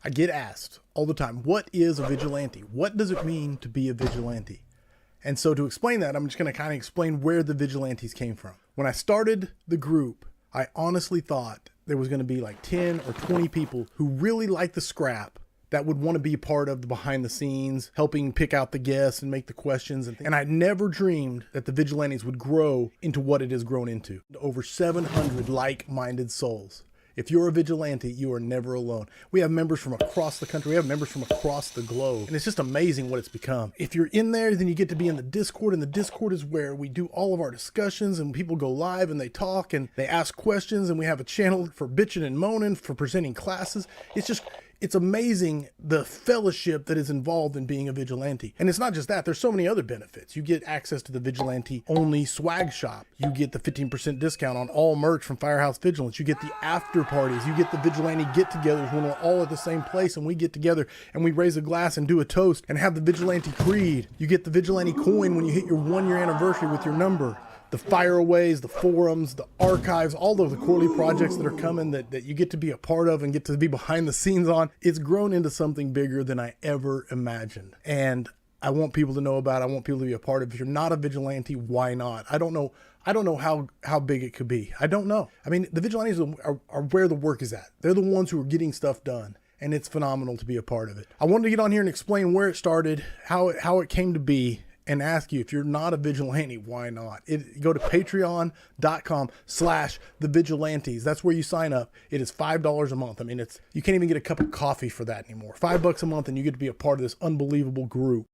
I get asked all the time, what is a vigilante? What does it mean to be a vigilante? And so to explain that, I'm just going to kind of explain where the vigilantes came from. When I started the group, I honestly thought there was going to be like 10 or 20 people who really like the scrap that would want to be part of the behind the scenes, helping pick out the guests and make the questions and things. And I never dreamed that the vigilantes would grow into what it has grown into. Over 700 like-minded souls. If you're a vigilante, you are never alone. We have members from across the country. We have members from across the globe. And it's just amazing what it's become. If you're in there, then you get to be in the Discord. And the Discord is where we do all of our discussions. And people go live and they talk and they ask questions. And we have a channel for bitching and moaning, for presenting classes. It's amazing the fellowship that is involved in being a vigilante. And it's not just that, there's so many other benefits. You get access to the vigilante only swag shop. You get the 15% discount on all merch from Firehouse Vigilance. You get the after parties. You get the vigilante get-togethers when we're all at the same place and we get together and we raise a glass and do a toast and have the vigilante creed. You get the vigilante coin when you hit your 1-year anniversary with your number. The fireaways, the forums, the archives, all of the quarterly projects that are coming that you get to be a part of and get to be behind the scenes on. It's grown into something bigger than I ever imagined. And I want people to know about it. I want people to be a part of it. If you're not a vigilante, why not? I don't know how big it could be. I don't know. I mean, the vigilantes are where the work is at. They're the ones who are getting stuff done. And it's phenomenal to be a part of it. I wanted to get on here and explain where it started, how it came to be, and ask you, if you're not a vigilante, why not? Go to patreon.com/thevigilantes. That's where you sign up. It is $5 a month. I mean, you can't even get a cup of coffee for that anymore. $5 a month and you get to be a part of this unbelievable group.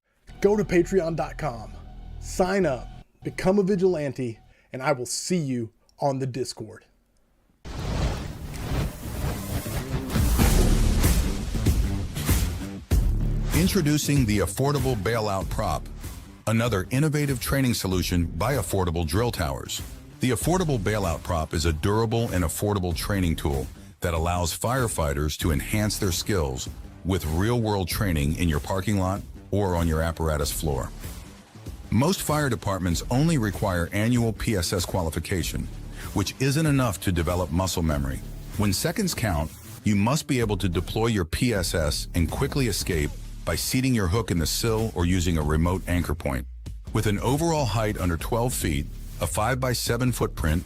Go to patreon.com, sign up, become a vigilante, and I will see you on the Discord. Introducing the Affordable Bailout Prop, another innovative training solution by Affordable Drill Towers. The Affordable Bailout Prop is a durable and affordable training tool that allows firefighters to enhance their skills with real-world training in your parking lot or on your apparatus floor. Most fire departments only require annual PSS qualification, which isn't enough to develop muscle memory. When seconds count, you must be able to deploy your PSS and quickly escape by seating your hook in the sill or using a remote anchor point. With an overall height under 12 feet, a 5x7 footprint,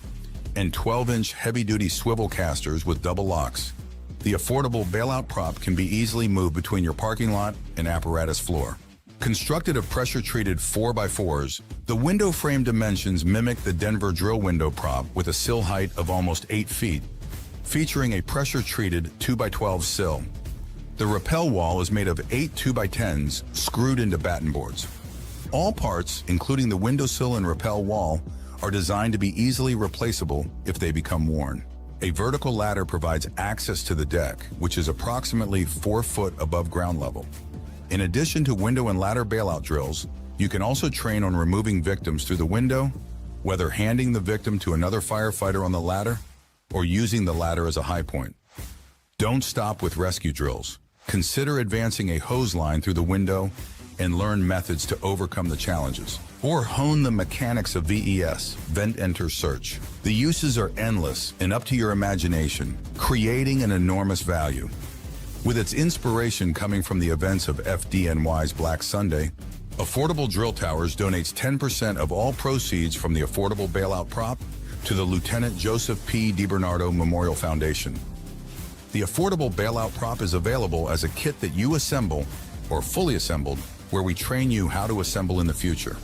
and 12-inch heavy-duty swivel casters with double locks, the Affordable Bailout Prop can be easily moved between your parking lot and apparatus floor. Constructed of pressure-treated 4x4s, the window frame dimensions mimic the Denver drill window prop with a sill height of almost 8 feet, featuring a pressure-treated 2x12 sill. The rappel wall is made of 8 2x10s screwed into batten boards. All parts, including the windowsill and rappel wall, are designed to be easily replaceable if they become worn. A vertical ladder provides access to the deck, which is approximately 4 foot above ground level. In addition to window and ladder bailout drills, you can also train on removing victims through the window, whether handing the victim to another firefighter on the ladder or using the ladder as a high point. Don't stop with rescue drills. Consider advancing a hose line through the window and learn methods to overcome the challenges. Or hone the mechanics of VES, Vent Enter Search. The uses are endless and up to your imagination, creating an enormous value. With its inspiration coming from the events of FDNY's Black Sunday, Affordable Drill Towers donates 10% of all proceeds from the Affordable Bailout Prop to the Lieutenant Joseph P. DiBernardo Memorial Foundation. The Affordable Bailout Prop is available as a kit that you assemble, or fully assembled, where we train you how to assemble in the future.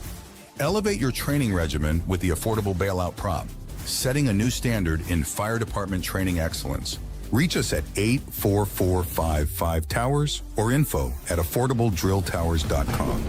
Elevate your training regimen with the Affordable Bailout Prop, setting a new standard in fire department training excellence. Reach us at 84455 Towers or info@affordabledrilltowers.com.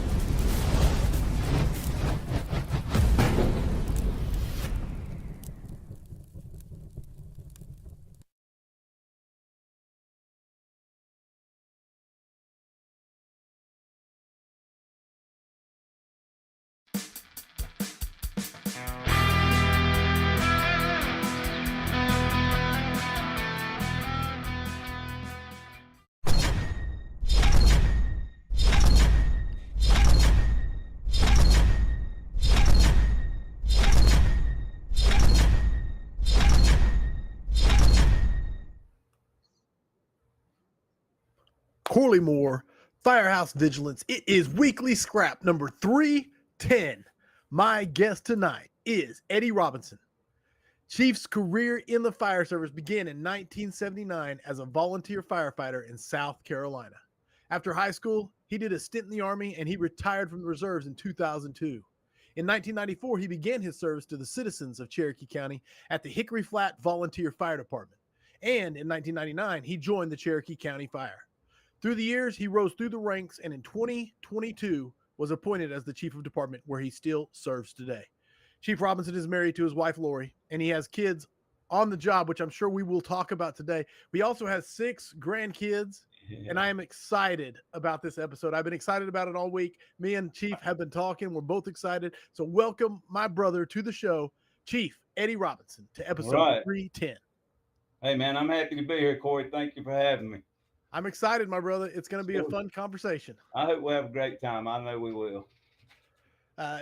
Corley Moore, Firehouse Vigilance. It is weekly scrap number 310. My guest tonight is Eddie Robinson. Chief's career in the fire service began in 1979 as a volunteer firefighter in South Carolina. After high school, he did a stint in the Army and he retired from the reserves in 2002. In 1994, he began his service to the citizens of Cherokee County at the Hickory Flat Volunteer Fire Department. And in 1999, he joined the Cherokee County Fire. Through the years, he rose through the ranks and in 2022 was appointed as the chief of department, where he still serves today. Chief Robinson is married to his wife, Lori, and he has kids on the job, which I'm sure we will talk about today. He also has 6 grandkids, and I am excited about this episode. I've been excited about it all week. Me and Chief have been talking. We're both excited. So welcome my brother to the show, Chief Eddie Robinson, to episode 310. Hey, man, I'm happy to be here, Corey. Thank you for having me. I'm excited, my brother. It's going to be a fun conversation. I hope we have a great time. I know we will.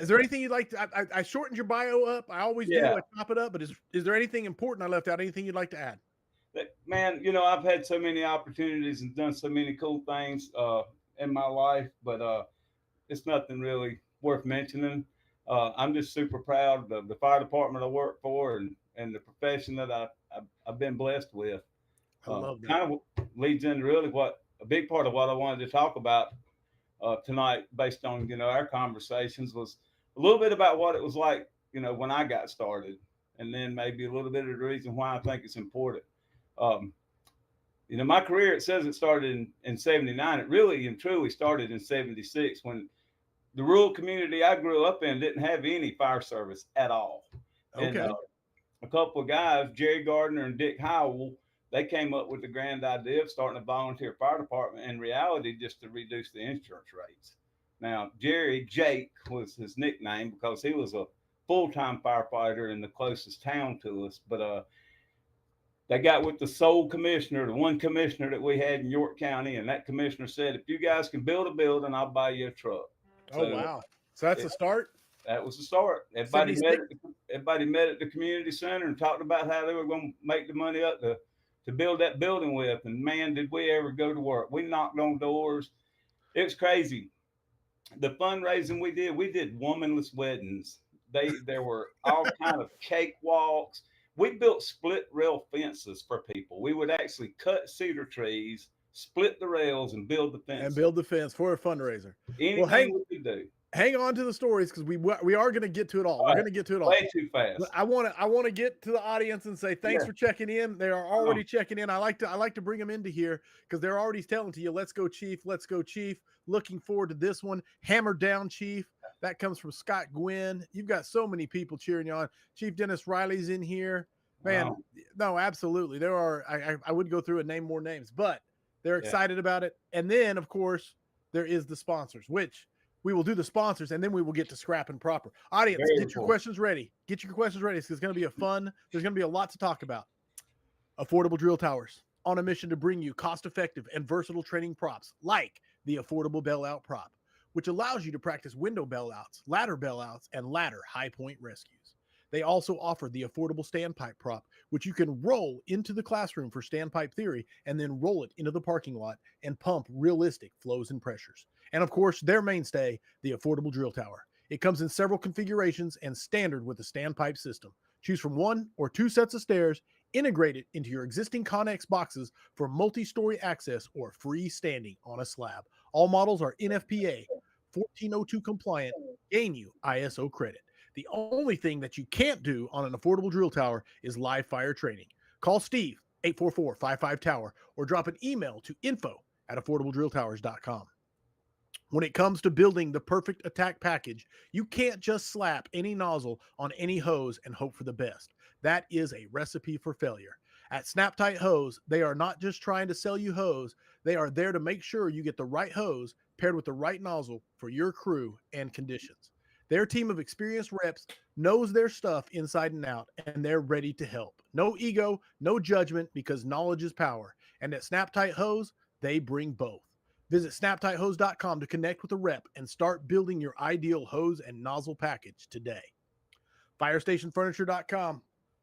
Is there anything you'd like to, I shortened your bio up. I always do. I chop it up, but is there anything important I left out? Anything you'd like to add? Man, you know, I've had so many opportunities and done so many cool things in my life, but it's nothing really worth mentioning. I'm just super proud of the fire department I work for and the profession that I've been blessed with. I love that. Kind of leads into really a big part of what I wanted to talk about tonight, based on, you know, our conversations, was a little bit about what it was like, you know, when I got started, and then maybe a little bit of the reason why I think it's important. You know, my career, it says it started in 79. It really and truly started in 76, when the rural community I grew up in didn't have any fire service at all. Okay. And a couple of guys, Jerry Gardner and Dick Howell, they came up with the grand idea of starting a volunteer fire department, in reality, just to reduce the insurance rates. Now, Jake was his nickname because he was a full-time firefighter in the closest town to us. But they got with the sole commissioner, the one commissioner that we had in York County, and that commissioner said, if you guys can build a building, I'll buy you a truck. Oh, wow. So that's the start? That was the start. Everybody met at the community center and talked about how they were going to make the money up to build that building with. And man, did we ever go to work. We knocked on doors. It was crazy. The fundraising we did womanless weddings. There were all kind of cakewalks. We built split rail fences for people. We would actually cut cedar trees, split the rails, and build the fence. And build the fence for a fundraiser. Anything we could do. Hang on to the stories, because we are going to get to it all. We're going to get to it all. Way too fast. I want to get to the audience and say thanks for checking in. They are already checking in. I like to bring them into here because they're already telling to you, let's go Chief, let's go Chief. Looking forward to this one. Hammer down Chief. That comes from Scott Gwynn. You've got so many people cheering you on. Chief Dennis Riley's in here. Man, wow. No, absolutely. There are, I would go through and name more names, but they're excited about it. And then, of course, there is the sponsors, which we will do the sponsors, and then we will get to scrapping proper. Audience, get your questions ready. Get your questions ready. It's going to be there's going to be a lot to talk about. Affordable Drill Towers, on a mission to bring you cost-effective and versatile training props like the Affordable Bailout Prop, which allows you to practice window bailouts, ladder bailouts, and ladder high point rescues. They also offer the Affordable Standpipe Prop, which you can roll into the classroom for standpipe theory and then roll it into the parking lot and pump realistic flows and pressures. And of course, their mainstay, the Affordable Drill Tower. It comes in several configurations and standard with a standpipe system. Choose from 1 or 2 sets of stairs, integrate it into your existing Connex boxes for multi-story access or freestanding on a slab. All models are NFPA 1402 compliant, gain you ISO credit. The only thing that you can't do on an Affordable Drill Tower is live fire training. Call Steve, 844-55-TOWER, or drop an email to info@affordabledrilltowers.com. When it comes to building the perfect attack package, you can't just slap any nozzle on any hose and hope for the best. That is a recipe for failure. At Snap Tight Hose, they are not just trying to sell you hose. They are there to make sure you get the right hose paired with the right nozzle for your crew and conditions. Their team of experienced reps knows their stuff inside and out, and they're ready to help. No ego, no judgment, because knowledge is power. And at Snap Tight Hose, they bring both. Visit snaptighthose.com to connect with a rep and start building your ideal hose and nozzle package today. Firestationfurniture.com.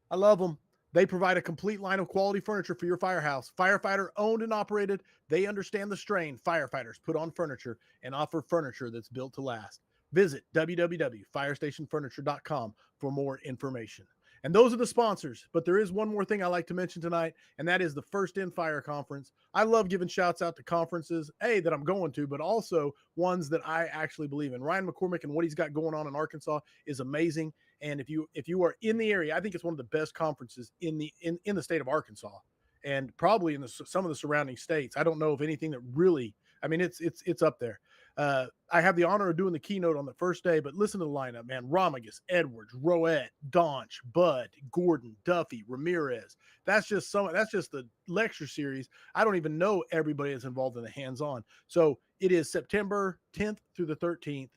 I love them. They provide a complete line of quality furniture for your firehouse. Firefighter, owned and operated. They understand the strain firefighters put on furniture and offer furniture that's built to last. Visit www.firestationfurniture.com for more information. And those are the sponsors, but there is one more thing I like to mention tonight, and that is the First in Fire Conference. I love giving shouts out to conferences, that I'm going to, but also ones that I actually believe in. Ryan McCormick and what he's got going on in Arkansas is amazing. And if you are in the area, I think it's one of the best conferences in the state of Arkansas, and probably in some of the surrounding states. I don't know of anything that really, I mean, it's up there. I have the honor of doing the keynote on the first day, but listen to the lineup, man. Romagus, Edwards, Roette, Donch, Bud, Gordon, Duffy, Ramirez. That's just the lecture series. I don't even know everybody that's involved in the hands-on. So it is September 10th through the 13th.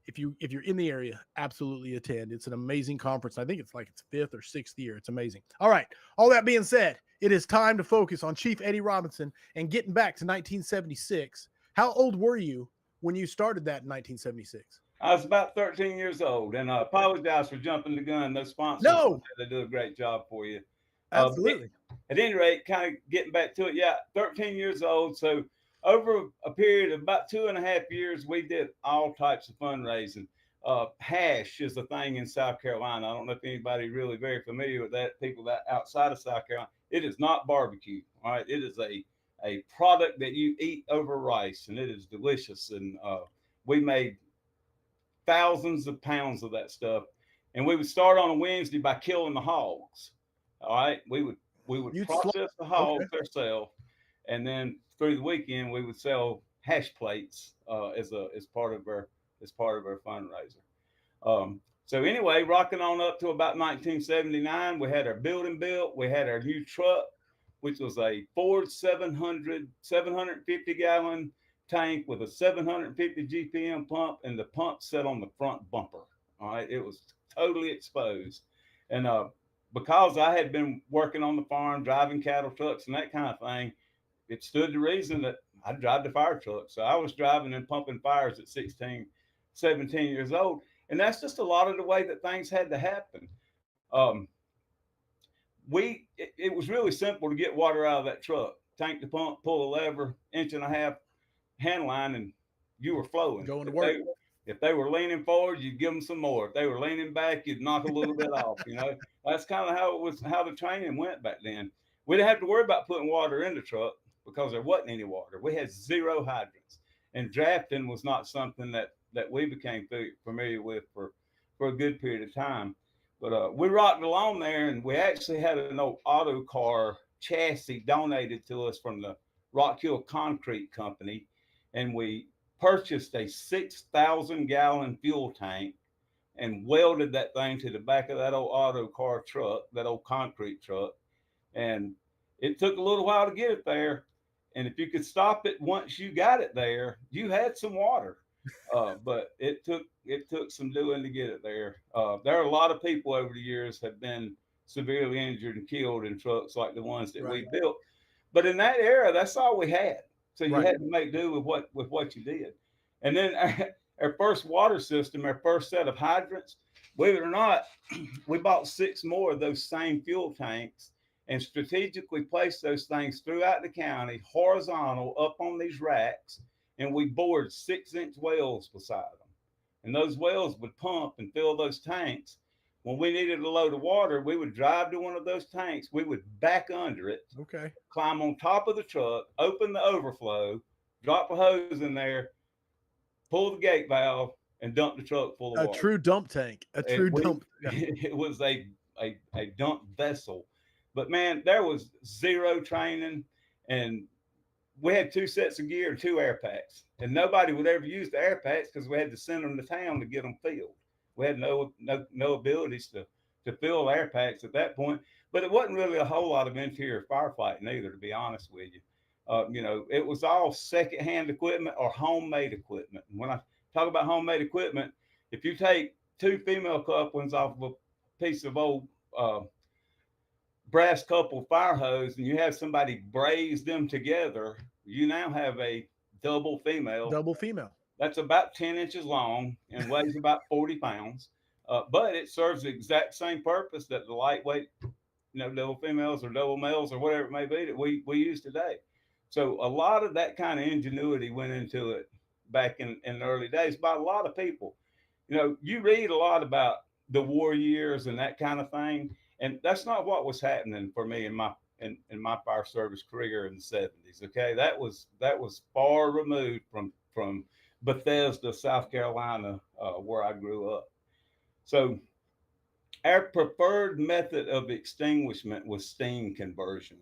If you're in the area, absolutely attend. It's an amazing conference. I think it's like its 5th or 6th year. It's amazing. All right. All that being said, it is time to focus on Chief Eddie Robinson and getting back to 1976. How old were you when you started that in 1976? I was about 13 years old, and I apologize for jumping the gun. Those sponsors, No, they do a great job for you. absolutely. At any rate, kind of getting back to it, 13 years old. So over a period of about 2.5 years, we did all types of fundraising. Hash is a thing in South Carolina. I don't know if anybody really very familiar with that. People that outside of South Carolina, it is not barbecue. All right, it is a product that you eat over rice, and it is delicious. And we made thousands of pounds of that stuff, and we would start on a Wednesday by killing the hogs. All right, we would process the hogs ourselves, and then through the weekend we would sell hash plates as part of our fundraiser. So anyway, rocking on up to about 1979, we had our building built. We had our new truck, which was a Ford 750 gallon tank with a 750 GPM pump, and the pump set on the front bumper. All right, it was totally exposed, and because I had been working on the farm, driving cattle trucks and that kind of thing, it stood to reason that I'd drive the fire truck. So I was driving and pumping fires at 16, 17 years old. And that's just a lot of the way that things had to happen. It was really simple to get water out of that truck. Tank the pump, pull a lever, 1.5 inch hand line, and you were flowing. Going to work. If they were leaning forward, you'd give them some more. If they were leaning back, you'd knock a little bit off. That's kind of how the training went back then. We didn't have to worry about putting water in the truck because there wasn't any water. We had 0 hydrants, and drafting was not something that we became familiar with for a good period of time. But we rocked along there, and we actually had an old auto car chassis donated to us from the Rock Hill Concrete Company, and we purchased a 6,000 gallon fuel tank and welded that thing to the back of that old auto car truck, that old concrete truck. And it took a little while to get it there. And if you could stop it once you got it there, you had some water. But it took some doing to get it there. There are a lot of people over the years have been severely injured and killed in trucks like the ones that we built. But in that era, that's all we had. So you had to make do with what you did. And then our first water system, our first set of hydrants, believe it or not, we bought 6 more of those same fuel tanks and strategically placed those things throughout the county, horizontal, up on these racks, and we bored 6-inch wells beside them. And those wells would pump and fill those tanks. When we needed a load of water, we would drive to one of those tanks. We would back under it, climb on top of the truck, open the overflow, drop a hose in there, pull the gate valve, and dump the truck full of water. A true dump tank. It was a dump vessel. But man, there was 0 training, and we had 2 sets of gear and 2 air packs, and nobody would ever use the air packs because we had to send them to town to get them filled. We had no abilities to fill air packs at that point, but it wasn't really a whole lot of interior firefighting either, to be honest with you. It was all secondhand equipment or homemade equipment. And when I talk about homemade equipment, if you take 2 female couplings off of a piece of old brass coupled fire hose and you have somebody braze them together, you now have a double female. That's about 10 inches long and weighs about 40 pounds. But it serves the exact same purpose that the lightweight double females or double males or whatever it may be that we use today. So a lot of that kind of ingenuity went into it back in the early days by a lot of people. You read a lot about the war years and that kind of thing, and that's not what was happening for me in my fire service career in the 70s. Okay, that was far removed from Bethesda, South Carolina, where I grew up. So our preferred method of extinguishment was steam conversion.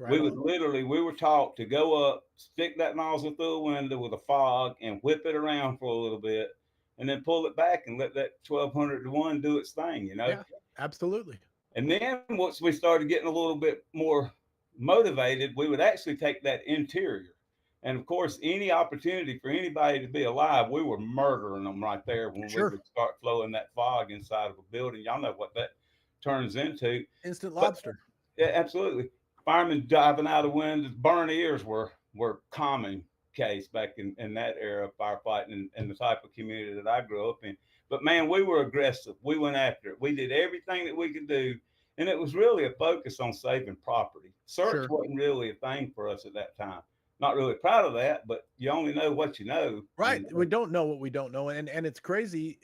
Right on. We were taught to go up, stick that nozzle through a window with a fog, and whip it around for a little bit, and then pull it back and let that 1200 to 1 do its thing. Yeah, absolutely. And then once we started getting a little bit more motivated, we would actually take that interior. And of course, any opportunity for anybody to be alive, we were murdering them right there when we Sure. would start flowing that fog inside of a building. Y'all know what that turns into. Instant But lobster. yeah, absolutely. Firemen diving out of windows, burn ears were common case back in that era of firefighting and the type of community that I grew up in. But man, we were aggressive. We went after it. We did everything that we could do. And it was really a focus on saving property. Search Sure. wasn't really a thing for us at that time. Not really proud of that, but you only know what you know. Right. We don't know what we don't know. And it's crazy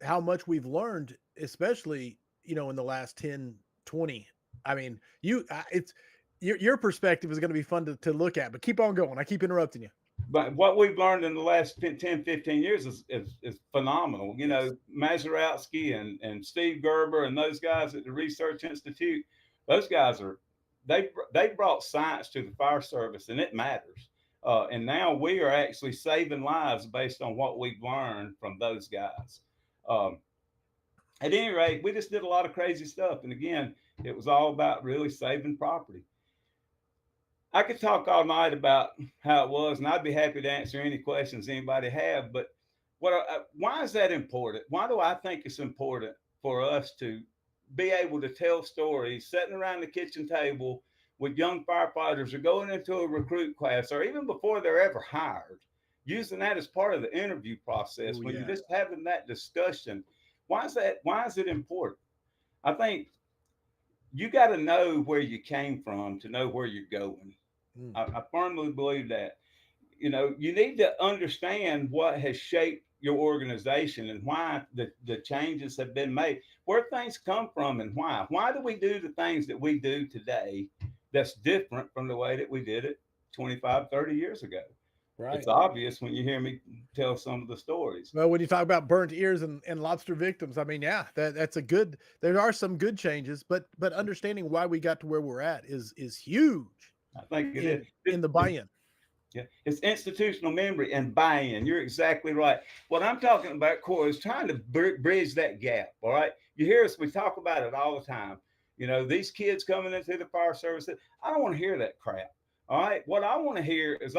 how much we've learned, especially, in the last 10, 20. I mean, it's your perspective is going to be fun to look at, but keep on going. I keep interrupting you. But what we've learned in the last 10, 15 years is phenomenal. Yes. Mazurowski and Steve Gerber and those guys at the Research Institute, those guys they brought science to the fire service, and it matters. And now we are actually saving lives based on what we've learned from those guys. Um, at any rate, we just did a lot of crazy stuff. And again, it was all about really saving property. I could talk all night about how it was, and I'd be happy to answer any questions anybody have. But why is that important? Why do I think it's important for us to be able to tell stories, sitting around the kitchen table with young firefighters or going into a recruit class, or even before they're ever hired, using that as part of the interview process? Ooh, When yeah. you're just having that discussion, why is that? Why is it important? I think you got to know where you came from to know where you're going. Mm. I firmly believe that. You need to understand what has shaped your organization and why the changes have been made, where things come from and why. Why do we do the things that we do today that's different from the way that we did it 25, 30 years ago? Right. It's obvious when you hear me tell some of the stories. Well, when you talk about burnt ears and lobster victims, I mean, yeah, that's a good. There are some good changes, but understanding why we got to where we're at is huge. I think it is. In the buy-in. Yeah, it's institutional memory and buy-in. You're exactly right. What I'm talking about, Corey, is trying to bridge that gap. All right, you hear us. We talk about it all the time. These kids coming into the fire service. I don't want to hear that crap. All right, what I want to hear is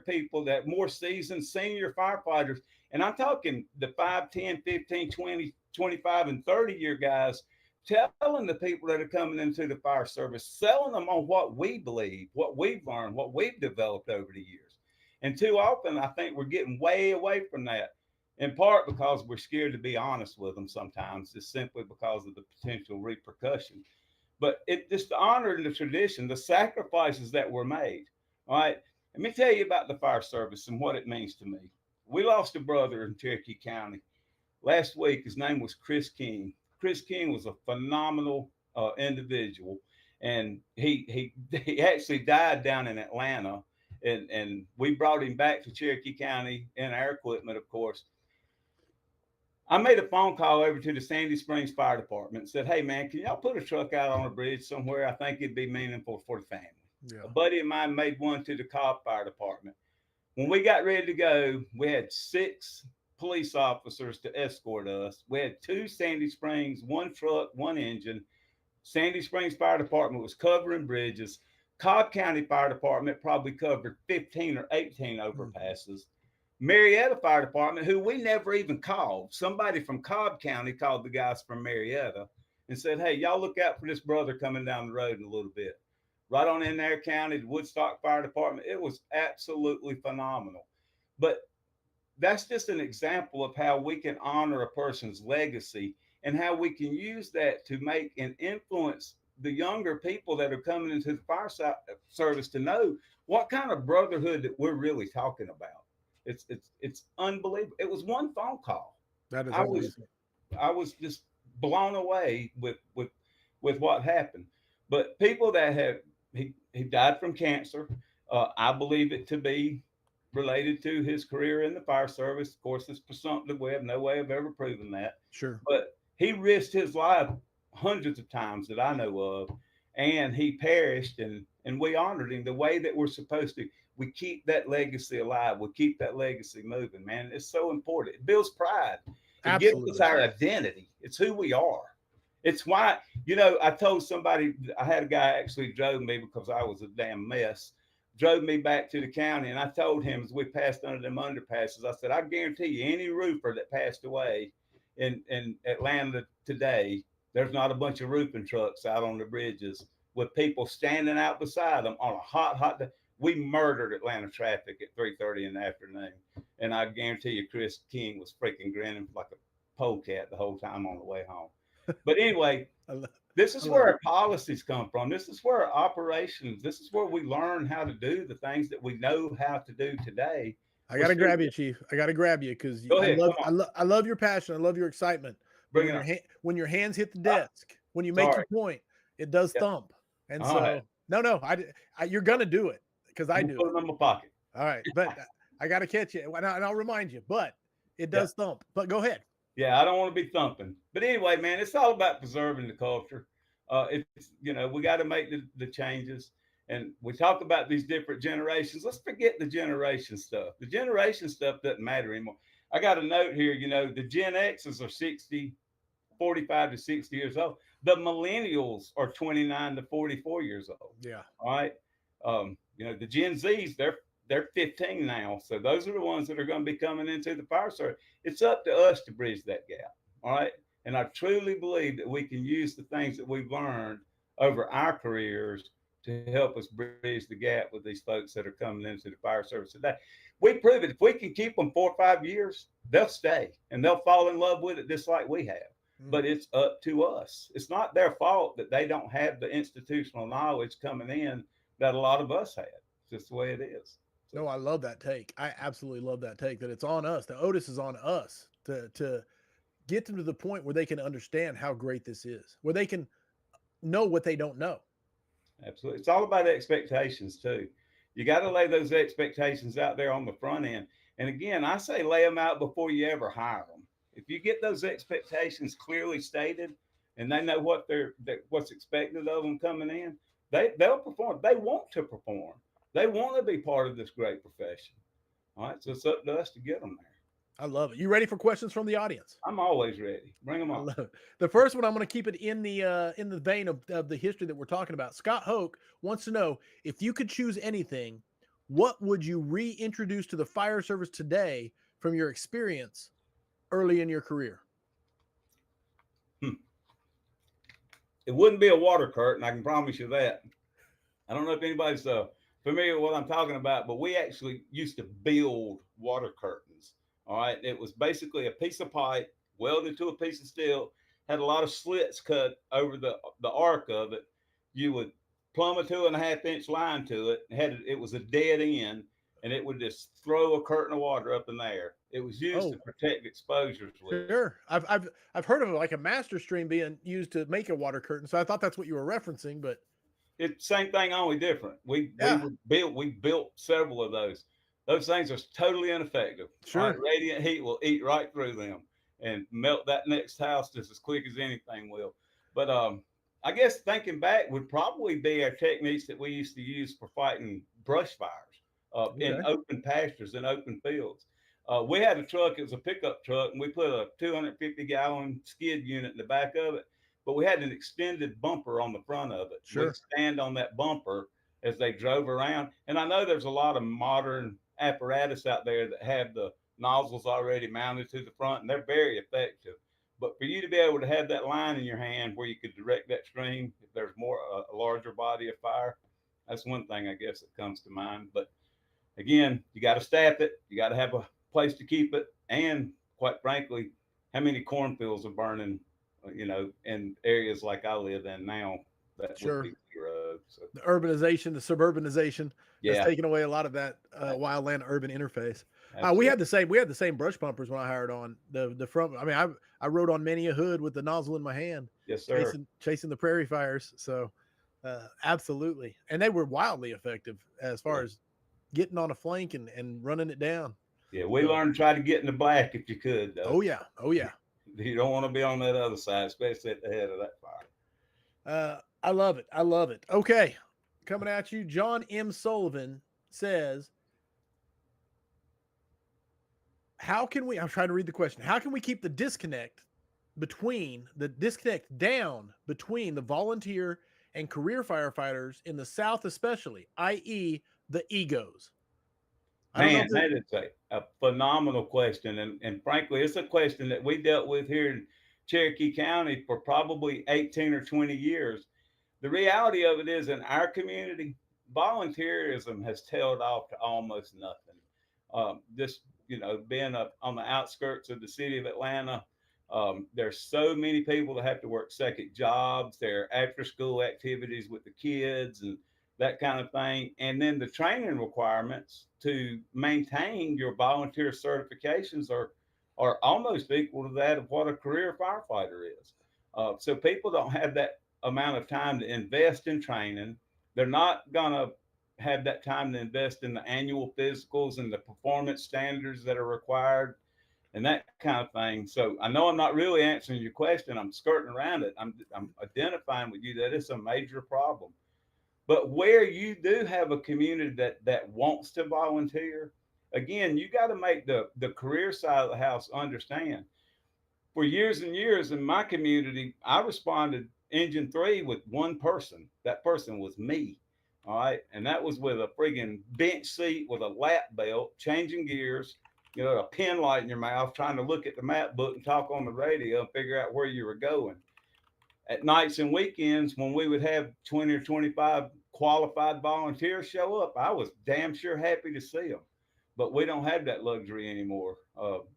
people that more seasoned senior firefighters, and I'm talking the 5, 10, 15, 20, 25, and 30-year guys, telling the people that are coming into the fire service, selling them on what we believe, what we've learned, what we've developed over the years. And too often, I think we're getting way away from that, in part because we're scared to be honest with them sometimes, just simply because of the potential repercussion. But it just the honor and the tradition, the sacrifices that were made. All right. Let me tell you about the fire service and what it means to me. We lost a brother in Cherokee County last week. His name was Chris King. Chris King was a phenomenal individual, and he actually died down in Atlanta, and we brought him back to Cherokee County in our equipment, of course. I made a phone call over to the Sandy Springs Fire Department and said, "Hey man, can y'all put a truck out on a bridge somewhere? I think it'd be meaningful for the family." Yeah. A buddy of mine made one to the Cobb Fire Department. When we got ready to go, we had 6 police officers to escort us. We had 2 Sandy Springs, 1 truck, 1 engine. Sandy Springs Fire Department was covering bridges. Cobb County Fire Department probably covered 15 or 18 overpasses. Marietta Fire Department, who we never even called, somebody from Cobb County called the guys from Marietta and said, "Hey, y'all look out for this brother coming down the road in a little bit." Right on in their county, the Woodstock Fire Department. It was absolutely phenomenal. But that's just an example of how we can honor a person's legacy and how we can use that to make and influence the younger people that are coming into the fire service to know what kind of brotherhood that we're really talking about. It's unbelievable. It was one phone call. That is I was amazing. I was just blown away with what happened. But people that have he died from cancer. I believe it to be related to his career in the fire service. Of course, it's presumptive. We have no way of ever proving that. Sure. But he risked his life hundreds of times that I know of, and he perished, and we honored him the way that we're supposed to. We keep that legacy alive. We keep that legacy moving, man. It's so important. It builds pride. It gives us Absolutely. our identity. It's who we are. It's why, I told somebody, I had a guy actually drove me because I was a damn mess, drove me back to the county. And I told him as we passed under them underpasses, I said, I guarantee you, any roofer that passed away in Atlanta today, there's not a bunch of roofing trucks out on the bridges with people standing out beside them on a hot day. We murdered Atlanta traffic at 3:30 in the afternoon. And I guarantee you, Chris King was freaking grinning like a polecat the whole time on the way home. But anyway, this is where our policies come from. This is where our operations, this is where we learn how to do the things that we know how to do today. I got to grab you, Chief. I got to grab you because I love your passion. I love your excitement. But when your hands hit the desk, when you make your point, it does thump. And so, no, you're going to do it because I do. Put them in my pocket. All right. But I got to catch you. And I'll remind you, but it does thump. But go ahead. Yeah, I don't want to be thumping. But anyway, man, it's all about preserving the culture. It's, we got to make the changes. And we talk about these different generations. Let's forget the generation stuff. The generation stuff doesn't matter anymore. I got a note here, the Gen X's are 45 to 60 years old. The millennials are 29 to 44 years old. Yeah. All right. The Gen Zs, they're 15 now. So those are the ones that are going to be coming into the fire service. It's up to us to bridge that gap. All right. And I truly believe that we can use the things that we've learned over our careers to help us bridge the gap with these folks that are coming into the fire service today. We prove it. If we can keep them 4 or 5 years, they'll stay and they'll fall in love with it just like we have. But it's up to us. It's not their fault that they don't have the institutional knowledge coming in that a lot of us had. It's just the way it is. So. No, I love that take. I absolutely love that take, that it's on us. The onus is on us to get them to the point where they can understand how great this is, where they can know what they don't know. Absolutely. It's all about expectations too. You got to lay those expectations out there on the front end. And again, I say lay them out before you ever hire them. If you get those expectations clearly stated and they know what's expected of them coming in, they'll perform. They want to perform. They want to be part of this great profession. All right. So it's up to us to get them there. I love it. You ready for questions from the audience? I'm always ready. Bring them on. I love it. The first one, I'm going to keep it in the vein of the history that we're talking about. Scott Hoke wants to know, if you could choose anything, what would you reintroduce to the fire service today from your experience early in your career? It wouldn't be a water curtain. I can promise you that. I don't know if anybody's familiar with what I'm talking about, but we actually used to build water curtains. All right. It was basically a piece of pipe welded to a piece of steel, had a lot of slits cut over the arc of it. You would plumb a 2.5 inch line to it. It was a dead end, and it would just throw a curtain of water up in the air. It was used to protect exposures with. Sure. I've heard of it, like a master stream being used to make a water curtain. So I thought that's what you were referencing, but it's same thing, only different. We built several of those. Those things are totally ineffective. Sure. Right? Radiant heat will eat right through them and melt that next house just as quick as anything will. But I guess thinking back would probably be our techniques that we used to use for fighting brush fires in open pastures and open fields. We had a truck, it was a pickup truck, and we put a 250-gallon skid unit in the back of it, but we had an extended bumper on the front of it. Sure. We'd stand on that bumper as they drove around. And I know there's a lot of modern apparatus out there that have the nozzles already mounted to the front, and they're very effective. But for you to be able to have that line in your hand where you could direct that stream, if there's a larger body of fire, that's one thing I guess that comes to mind. But again, you got to staff it. You got to have a place to keep it. And quite frankly, how many cornfields are burning, in areas like I live in now that would Sure. be road. So The urbanization, the suburbanization has yeah, taken away a lot of that wildland urban interface. We absolutely. had the same. We had the same brush pumpers when I hired on the front. I mean, I rode on many a hood with the nozzle in my hand, Yes, sir. chasing the prairie fires. So, absolutely, and they were wildly effective as far Yeah. as getting on a flank and running it down. Yeah, we So, learned to try to get in the black if you could, though. oh yeah, oh yeah. You don't want to be on that other side, especially at the head of that fire. I love it. I love it. Okay, coming at you, John M. Sullivan says, how can we, I'm trying to read the question. How can we keep the disconnect down between the volunteer and career firefighters in the South, especially, i.e., the egos? I don't know. Man, that is a phenomenal question. And frankly, it's a question that we dealt with here in Cherokee County for probably 18 or 20 years. The reality of it is, in our community, volunteerism has tailed off to almost nothing. Just, being on the outskirts of the city of Atlanta, there's so many people that have to work second jobs. There are after school activities with the kids and that kind of thing. And then the training requirements to maintain your volunteer certifications are almost equal to that of what a career firefighter is. So people don't have that amount of time to invest in training. They're not going to have that time to invest in the annual physicals and the performance standards that are required and that kind of thing. So I know I'm not really answering your question. I'm skirting around it. I'm identifying with you that it's a major problem. But where you do have a community that wants to volunteer, again, you got to make the career side of the house understand. For years and years in my community, I responded Engine 3 with one person. That person was me. All right. And that was with a friggin' bench seat with a lap belt, changing gears, a pen light in your mouth, trying to look at the map book and talk on the radio and figure out where you were going. At nights and weekends, when we would have 20 or 25 qualified volunteers show up, I was damn sure happy to see them. But we don't have that luxury anymore.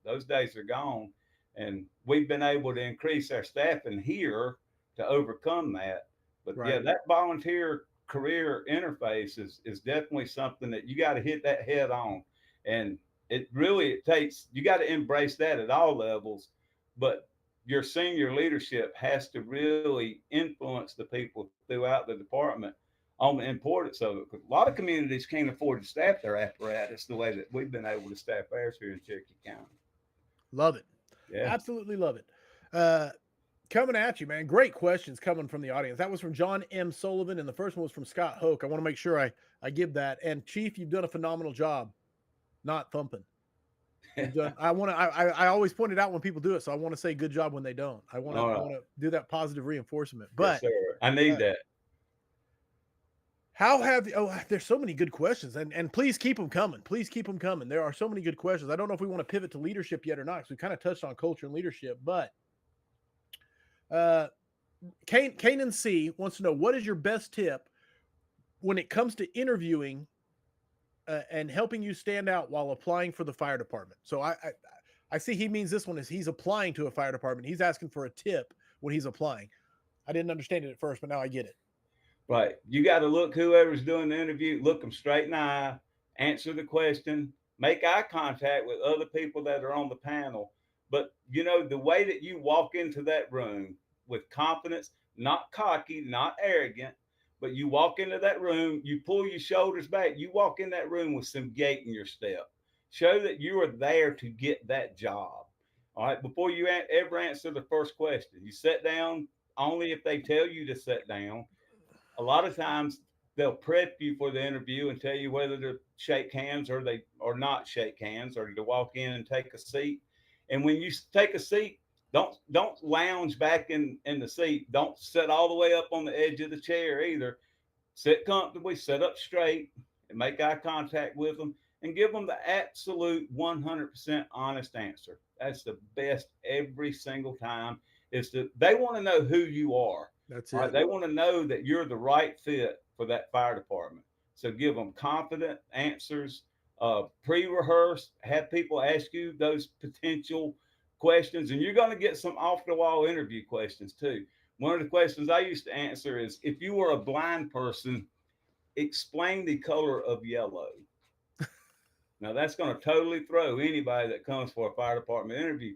Those days are gone. And we've been able to increase our staffing here to overcome that. But yeah, Right. that volunteer career interface is definitely something that you got to hit that head on. And it takes, you got to embrace that at all levels. But your senior leadership has to really influence the people throughout the department on the importance of it. Because a lot of communities can't afford to staff their apparatus the way that we've been able to staff ours here in Cherokee County. Love it. Yeah. Absolutely love it. Coming at you, man. Great questions coming from the audience. That was from John M. Sullivan, and the first one was from Scott Hoke. I want to make sure I give that. And Chief, you've done a phenomenal job, not thumping. You've done. I always point it out when people do it, so I want to say good job when they don't. I want to do that positive reinforcement. But yes, sir. I need that. How have there's so many good questions, and please keep them coming. Please keep them coming. There are so many good questions. I don't know if we want to pivot to leadership yet or not, because we kind of touched on culture and leadership. But Kanan C wants to know, what is your best tip when it comes to interviewing and helping you stand out while applying for the fire department? So I see he means this one is he's applying to a fire department. He's asking for a tip when he's applying. I didn't understand it at first, but now I get it. Right. You got to look whoever's doing the interview, look them straight in the eye, answer the question, make eye contact with other people that are on the panel. But, the way that you walk into that room with confidence, not cocky, not arrogant, but you walk into that room, you pull your shoulders back, you walk in that room with some gait in your step. Show that you are there to get that job. All right. Before you ever answer the first question, you sit down only if they tell you to sit down. A lot of times they'll prep you for the interview and tell you whether to shake hands or not shake hands, or to walk in and take a seat. And when you take a seat, don't lounge back in the seat. Don't sit all the way up on the edge of the chair either. Sit comfortably, sit up straight, and make eye contact with them and give them the absolute 100% honest answer. That's the best every single time. They want to know who you are. That's it. Right? They want to know that you're the right fit for that fire department. So give them confident answers, pre-rehearse, have people ask you those potential questions, and you're going to get some off-the-wall interview questions too. One of the questions I used to answer is, if you were a blind person, explain the color of yellow. Now that's going to totally throw anybody that comes for a fire department interview.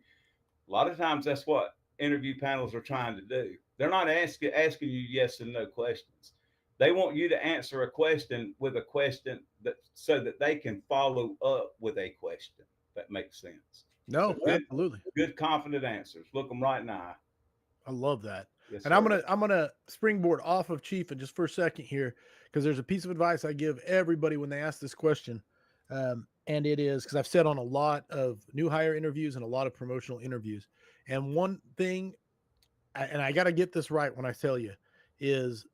A lot of times that's what interview panels are trying to do. They're not asking you yes and no questions. They want you to answer a question with a question that so that they can follow up with a question. That makes sense. No, So good, absolutely. good, confident answers. Look them right in the eye. I love that. Yes, And sir. I'm gonna springboard off of Chief and just for a second here, because there's a piece of advice I give everybody when they ask this question. And it is because I've said on a lot of new hire interviews and a lot of promotional interviews. And one thing, and I got to get this right when I tell you, is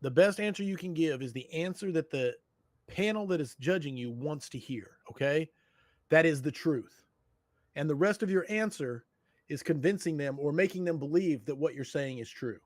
the best answer you can give is the answer that the panel that is judging you wants to hear. Okay. That is the truth. And the rest of your answer is convincing them or making them believe that what you're saying is true.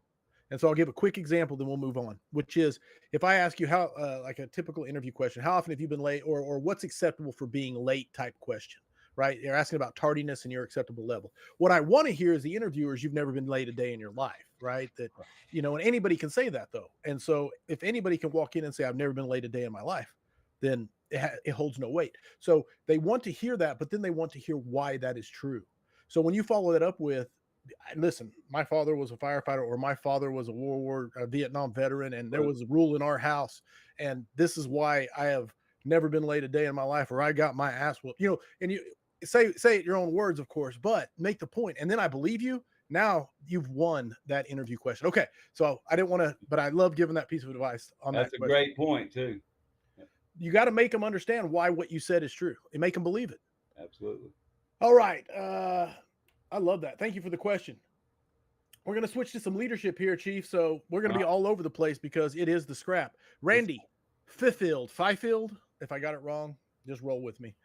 And so I'll give a quick example, then we'll move on, which is if I ask you how, like a typical interview question, how often have you been late, or what's acceptable for being late type question, right? You're asking about tardiness and your acceptable level. What I want to hear is the interviewers, you've never been late a day in your life, right? That, and anybody can say that though. And so if anybody can walk in and say, I've never been late a day in my life, then it holds no weight. So they want to hear that, but then they want to hear why that is true. So when you follow that up with, listen, my father was a firefighter, or my father was a Vietnam veteran, and there was a rule in our house, and this is why I have never been late a day in my life, or I got my ass whooped, and you say it your own words, of course, but make the point, and then I believe you. Now you've won that interview question. Okay, so I didn't want to, but I love giving that piece of advice on that. That's a great point too. You got to make them understand why what you said is true and make them believe it. Absolutely. All right. I love that. Thank you for the question. We're going to switch to some leadership here, Chief. So we're going to be all over the place because it is the scrap. Randy, Fifield, if I got it wrong, just roll with me.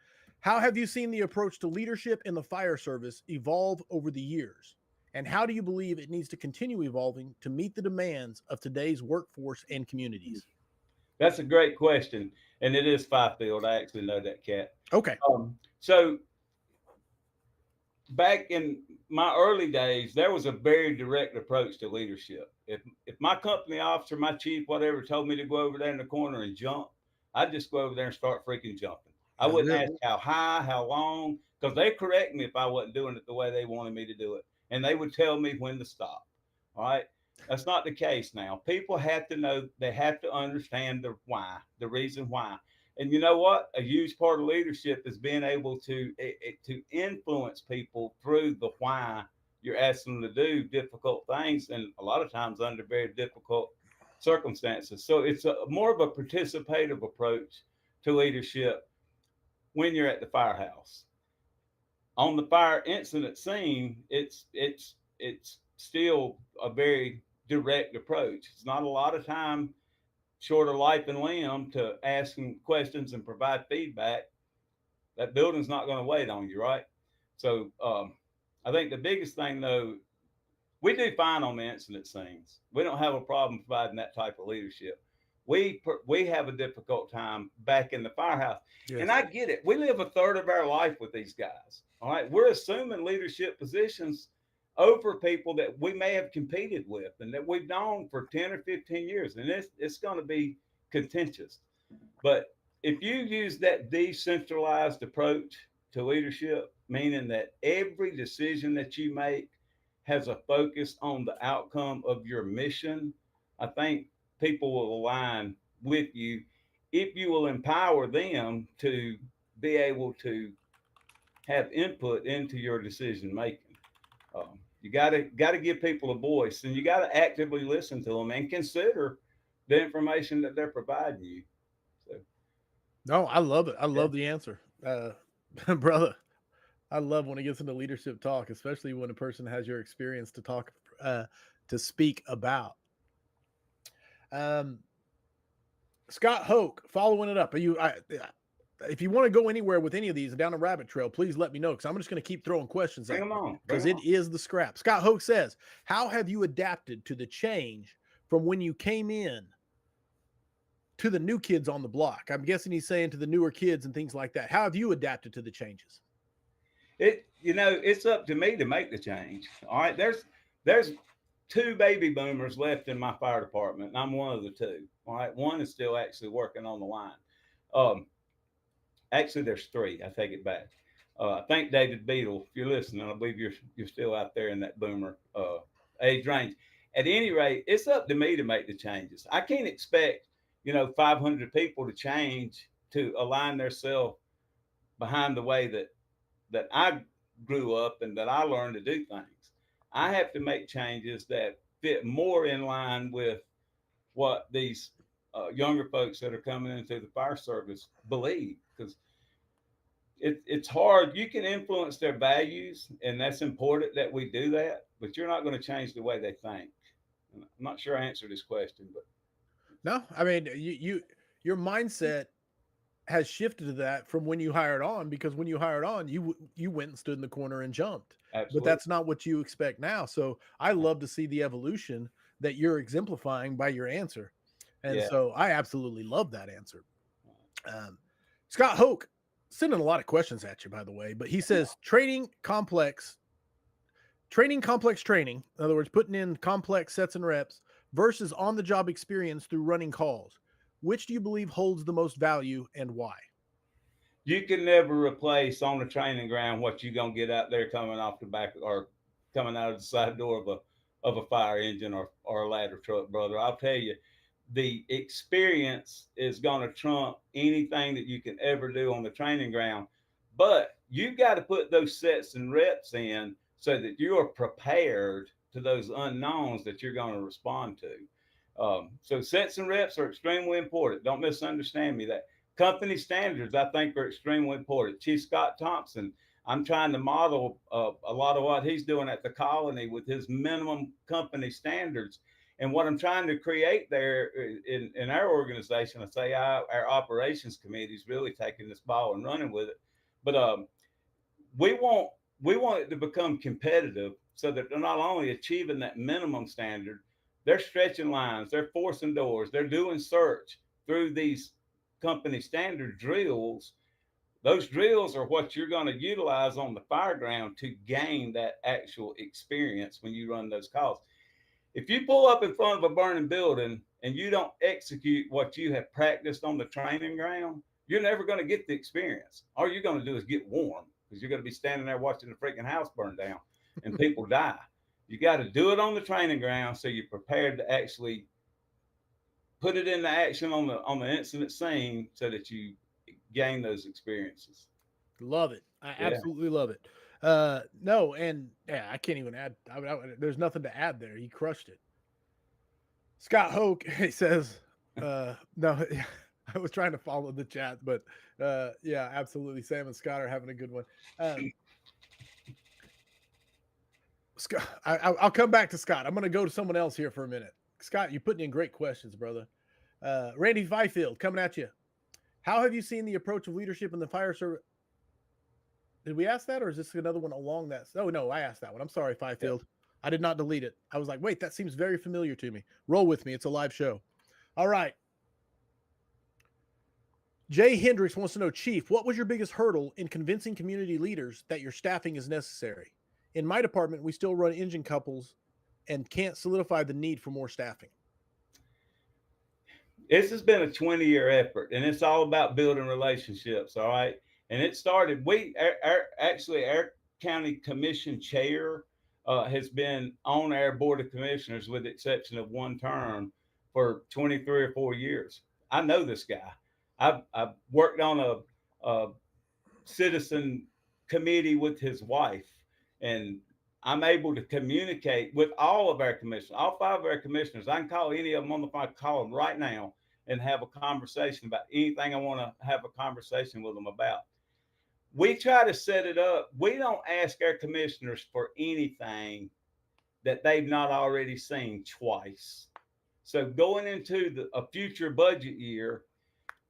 How have you seen the approach to leadership in the fire service evolve over the years? And how do you believe it needs to continue evolving to meet the demands of today's workforce and communities? That's a great question. And it is Fifield. I actually know that cat. Okay. So back in my early days, there was a very direct approach to leadership. If my company officer, my chief, whatever, told me to go over there in the corner and jump, I'd just go over there and start freaking jumping. I wouldn't ask how high, how long, because they correct me if I wasn't doing it the way they wanted me to do it. And they would tell me when to stop. All right. That's not the case now. People have to know, they have to understand the why, the reason why. And you know what? A huge part of leadership is being able to influence people through the why you're asking them to do difficult things, and a lot of times under very difficult circumstances. So it's more of a participative approach to leadership when you're at the firehouse. On the fire incident scene, it's still a very direct approach. It's not a lot of time short of life and limb to asking questions and provide feedback. That building's not going to wait on you, right? So I think the biggest thing, though, we do fine on the incident scenes. We don't have a problem providing that type of leadership. We have a difficult time back in the firehouse. Yes. And I get it. We live a third of our life with these guys. All right. We're assuming leadership positions over people that we may have competed with and that we've known for 10 or 15 years. And it's going to be contentious. But if you use that decentralized approach to leadership, meaning that every decision that you make has a focus on the outcome of your mission, I think people will align with you if you will empower them to be able to have input into your decision making. You got to give people a voice, and you got to actively listen to them and consider the information that they're providing you. So, no, I love it. I love the answer, brother. I love when it gets into leadership talk, especially when a person has your experience to talk, to speak about. Scott Hoke, following it up. If you want to go anywhere with any of these down a rabbit trail, please let me know, because I'm just going to keep throwing questions bring them on, because it is the scrap. Scott Hoke says, how have you adapted to the change from when you came in to the new kids on the block? I'm guessing he's saying to the newer kids and things like that. How have you adapted to the changes? It's up to me to make the change. All right. There's two baby boomers left in my fire department, and I'm one of the two. All right, one is still actually working on the line. Um, Actually, there's three. I take it back. I think David Beadle, if you're listening, I believe you're still out there in that boomer age range. At any rate, it's up to me to make the changes. I can't expect 500 people to change to align themselves behind the way that I grew up and that I learned to do things. I have to make changes that fit more in line with what these younger folks that are coming into the fire service believe, because it's hard. You can influence their values, and that's important that we do that, but you're not going to change the way they think. I'm not sure I answered this question, but No, I mean, your mindset has shifted to that from when you hired on, because when you hired on, you went and stood in the corner and jumped. But absolutely. that's not what you expect now. So I love to see the evolution that you're exemplifying by your answer. And Yeah. so I absolutely love that answer. Um, Scott Hoke sending a lot of questions at you, by the way, but he says training complex training, in other words, putting in complex sets and reps versus on the job experience through running calls. Which do you believe holds the most value and why? You can never replace on the training ground what you're gonna get out there coming off the back or coming out of the side door of a fire engine or a ladder truck, brother. I'll tell you, the experience is gonna trump anything that you can ever do on the training ground. But you've got to put those sets and reps in so that you are prepared to those unknowns that you're going to respond to. So sets and reps are extremely important. Don't misunderstand me. That company standards, I think, are extremely important. Chief Scott Thompson, I'm trying to model a lot of what he's doing at the colony with his minimum company standards. And what I'm trying to create there in our organization, I say our operations committee is really taking this ball and running with it. But we want we want it to become competitive so that they're not only achieving that minimum standard, they're stretching lines, they're forcing doors, they're doing search through these company standard drills. Those drills are what you're going to utilize on the fire ground to gain that actual experience when you run those calls. If you pull up in front of a burning building and you don't execute what you have practiced on the training ground, you're never going to get the experience. All you're going to do is get warm because you're going to be standing there watching the freaking house burn down and people die. You got to do it on the training ground so you're prepared to actually put it into action on the incident scene so that you gain those experiences. Love it. I Yeah. absolutely love it. No, and yeah, I can't even add. There's nothing to add there. He crushed it. Scott Hoke, he says, no, I was trying to follow the chat, but yeah, absolutely. Sam and Scott are having a good one. Scott, I'll come back to Scott. I'm going to go to someone else here for a minute. Scott, you're putting in great questions, brother. Randy Fifield coming at you. How have you seen the approach of leadership in the fire service? Did we ask that, or is this another one along that? Oh, no, I asked that one. I'm sorry, Fifield. I did not delete it. I was like, wait, that seems very familiar to me. Roll with me. It's a live show. All right. Jay Hendricks wants to know, Chief, what was your biggest hurdle in convincing community leaders that your staffing is necessary? In my department, we still run engine couples and can't solidify the need for more staffing. This has been a 20-year effort, and it's all about building relationships. All right. And it started, our county commission chair has been on our board of commissioners, with the exception of one term, for 23 or 4 years. I know this guy. I've worked on a citizen committee with his wife, and I'm able to communicate with all of our commissioners, all five of our commissioners. I can call any of them on the phone. I can call them right now and have a conversation about anything I want to have a conversation with them about. We try to set it up. We don't ask our commissioners for anything that they've not already seen twice. So going into a future budget year,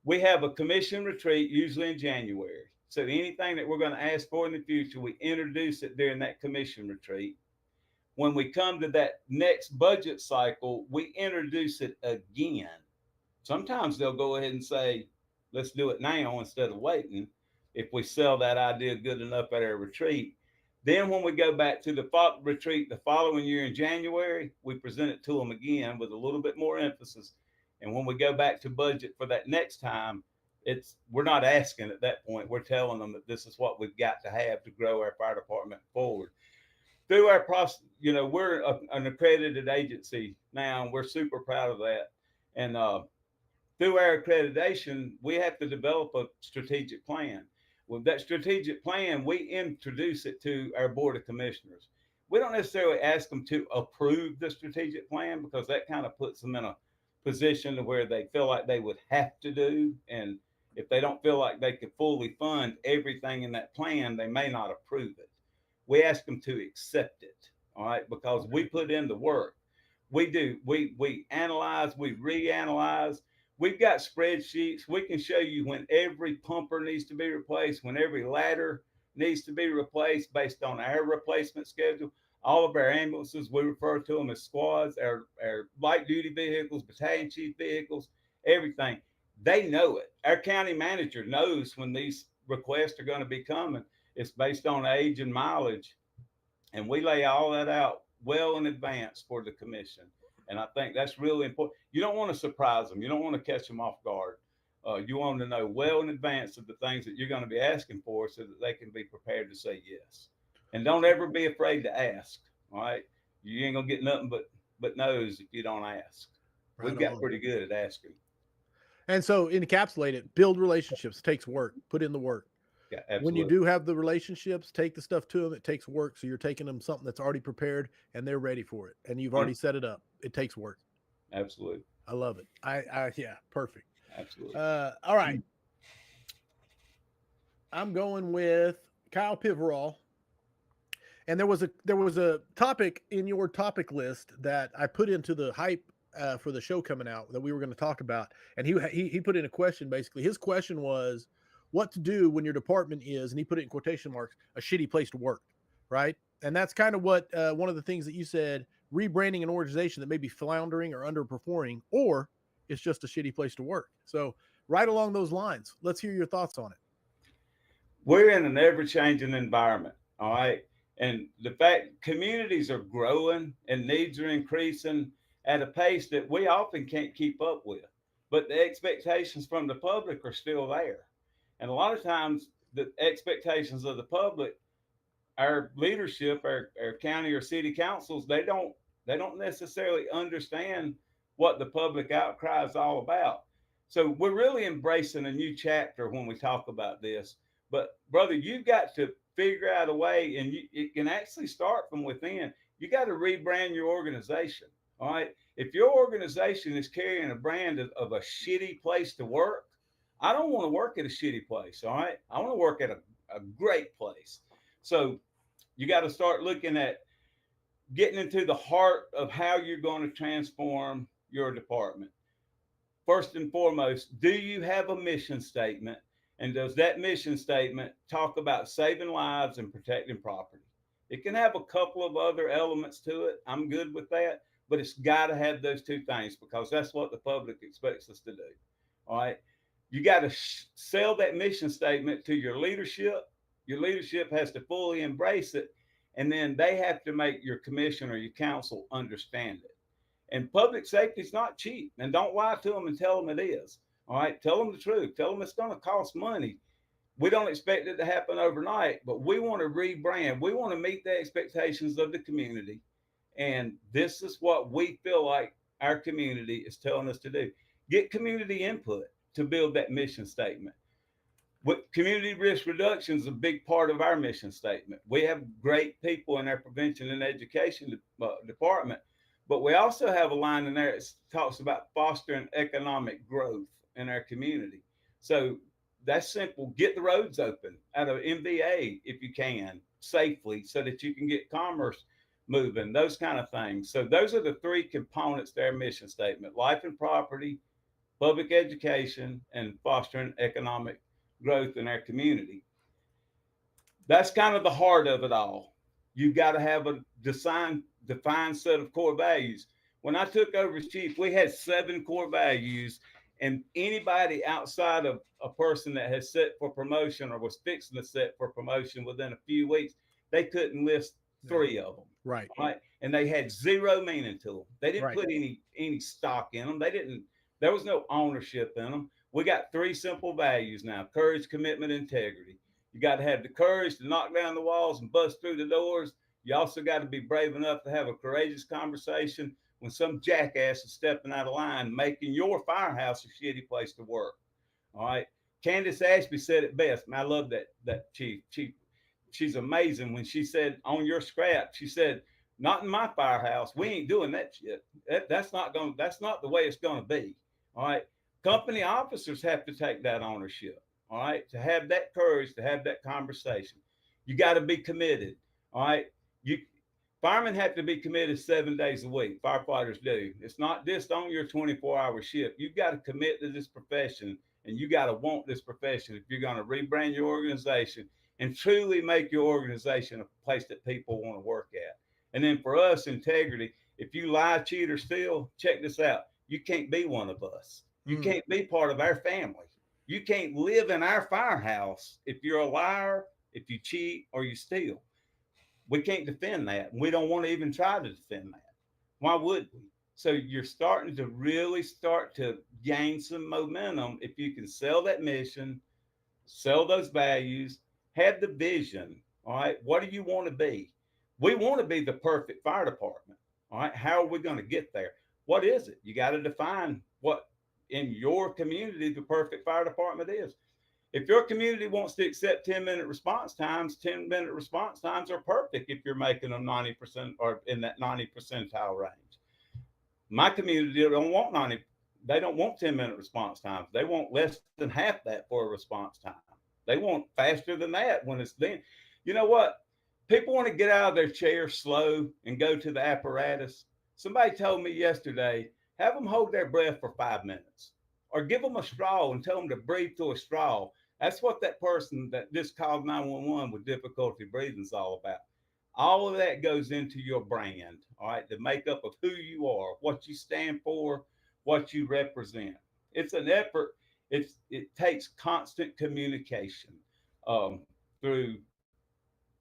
we have a commission retreat usually in January. So anything that we're going to ask for in the future, we introduce it during that commission retreat. When we come to that next budget cycle, we introduce it again. Sometimes they'll go ahead and say, let's do it now instead of waiting, if we sell that idea good enough at our retreat. Then when we go back to the retreat the following year in January, we present it to them again with a little bit more emphasis. And when we go back to budget for that next time, we're not asking at that point. We're telling them that this is what we've got to have to grow our fire department forward. Through our process, we're an accredited agency now, and we're super proud of that. And through our accreditation, we have to develop a strategic plan. With that strategic plan, we introduce it to our board of commissioners. We don't necessarily ask them to approve the strategic plan, because that kind of puts them in a position where they feel like they would have to do. And if they don't feel like they could fully fund everything in that plan, they may not approve it. We ask them to accept it, all right, because we put in the work. We analyze, we reanalyze. We've got spreadsheets. We can show you when every pumper needs to be replaced, when every ladder needs to be replaced based on our replacement schedule. All of our ambulances, we refer to them as squads, our light duty vehicles, battalion chief vehicles, everything. They know it. Our county manager knows when these requests are going to be coming. It's based on age and mileage. And we lay all that out well in advance for the commission. And I think that's really important. You don't want to surprise them. You don't want to catch them off guard. You want them to know well in advance of the things that you're going to be asking for, so that they can be prepared to say yes. And don't ever be afraid to ask. All right. You ain't going to get nothing but no's if you don't ask. We've got pretty good at asking. And so encapsulate it, build relationships, takes work, put in the work. Yeah, absolutely. When you do have the relationships, take the stuff to them. It takes work. So you're taking them something that's already prepared and they're ready for it. And you've already set it up. It takes work. Absolutely. I love it. Yeah, perfect. Absolutely. All right. I'm going with Kyle Piverall. And there was a topic in your topic list that I put into the hype for the show coming out that we were going to talk about. And he put in a question. Basically, his question was what to do when your department is, and he put it in quotation marks, a shitty place to work, right? And that's kind of what one of the things that you said, rebranding an organization that may be floundering or underperforming, or it's just a shitty place to work. So right along those lines, let's hear your thoughts on it. We're in an ever-changing environment, all right? And the fact communities are growing and needs are increasing at a pace that we often can't keep up with. But the expectations from the public are still there. And a lot of times the expectations of the public, our leadership, our county or city councils, they don't necessarily understand what the public outcry is all about. So we're really embracing a new chapter when we talk about this. But brother, you've got to figure out a way, and it can actually start from within. You got to rebrand your organization. All right. If your organization is carrying a brand of a shitty place to work, I don't want to work at a shitty place. All right. I want to work at a great place. So you got to start looking at getting into the heart of how you're going to transform your department. First and foremost, do you have a mission statement? And does that mission statement talk about saving lives and protecting property? It can have a couple of other elements to it. I'm good with that, but it's got to have those two things, because that's what the public expects us to do. All right. You got to sell that mission statement to your leadership. Your leadership has to fully embrace it. And then they have to make your commission or your council understand it. And public safety is not cheap. And don't lie to them and tell them it is. All right. Tell them the truth. Tell them it's going to cost money. We don't expect it to happen overnight, but we want to rebrand. We want to meet the expectations of the community. And this is what we feel like our community is telling us to do. Get community input to build that mission statement. With community risk reduction is a big part of our mission statement. We have great people in our prevention and education department, but we also have a line in there that talks about fostering economic growth in our community. So that's simple. Get the roads open out of MVA if you can safely, so that you can get commerce moving, those kind of things. So those are the three components to our mission statement: life and property, public education, and fostering economic growth in our community. That's kind of the heart of it all. You've got to have a defined set of core values. When I took over as chief, we had 7 core values, and anybody outside of a person that has set for promotion or was fixing to set for promotion within a few weeks, they couldn't list 3 of them. Right. Right. And they had zero meaning to them. They didn't Right. put any stock in them. There was no ownership in them. We got 3 simple values now: courage, commitment, integrity. You got to have the courage to knock down the walls and bust through the doors. You also got to be brave enough to have a courageous conversation when some jackass is stepping out of line, making your firehouse a shitty place to work. All right. Candace Ashby said it best. Man, I love that chief. She's amazing when she said on your scrap, she said, not in my firehouse. We ain't doing that shit. That's not the way it's gonna be. All right. Company officers have to take that ownership. All right. To have that courage, to have that conversation. You got to be committed. All right. Firemen have to be committed 7 days a week. Firefighters do. It's not just on your 24-hour shift. You've got to commit to this profession, and you got to want this profession if you're going to rebrand your organization and truly make your organization a place that people want to work at. And then for us, integrity. If you lie, cheat, or steal, check this out. You can't be one of us. You can't be part of our family. You can't live in our firehouse if you're a liar, if you cheat, or you steal. We can't defend that. We don't want to even try to defend that. Why would we? So you're starting to really start to gain some momentum if you can sell that mission, sell those values, have the vision. All right. What do you want to be? We want to be the perfect fire department. All right. How are we going to get there? What is it? You got to define what in your community the perfect fire department is. If your community wants to accept 10-minute response times, 10-minute response times are perfect if you're making them 90% or in that 90 percentile range. My community don't want 90. They don't want 10-minute response times. They want less than half that for a response time. They want faster than that when it's then. You know what? People want to get out of their chair slow and go to the apparatus. Somebody told me yesterday, have them hold their breath for 5 minutes or give them a straw and tell them to breathe through a straw. That's what that person that just called 911 with difficulty breathing is all about. All of that goes into your brand, all right, the makeup of who you are, what you stand for, what you represent. It's an effort. It takes constant communication through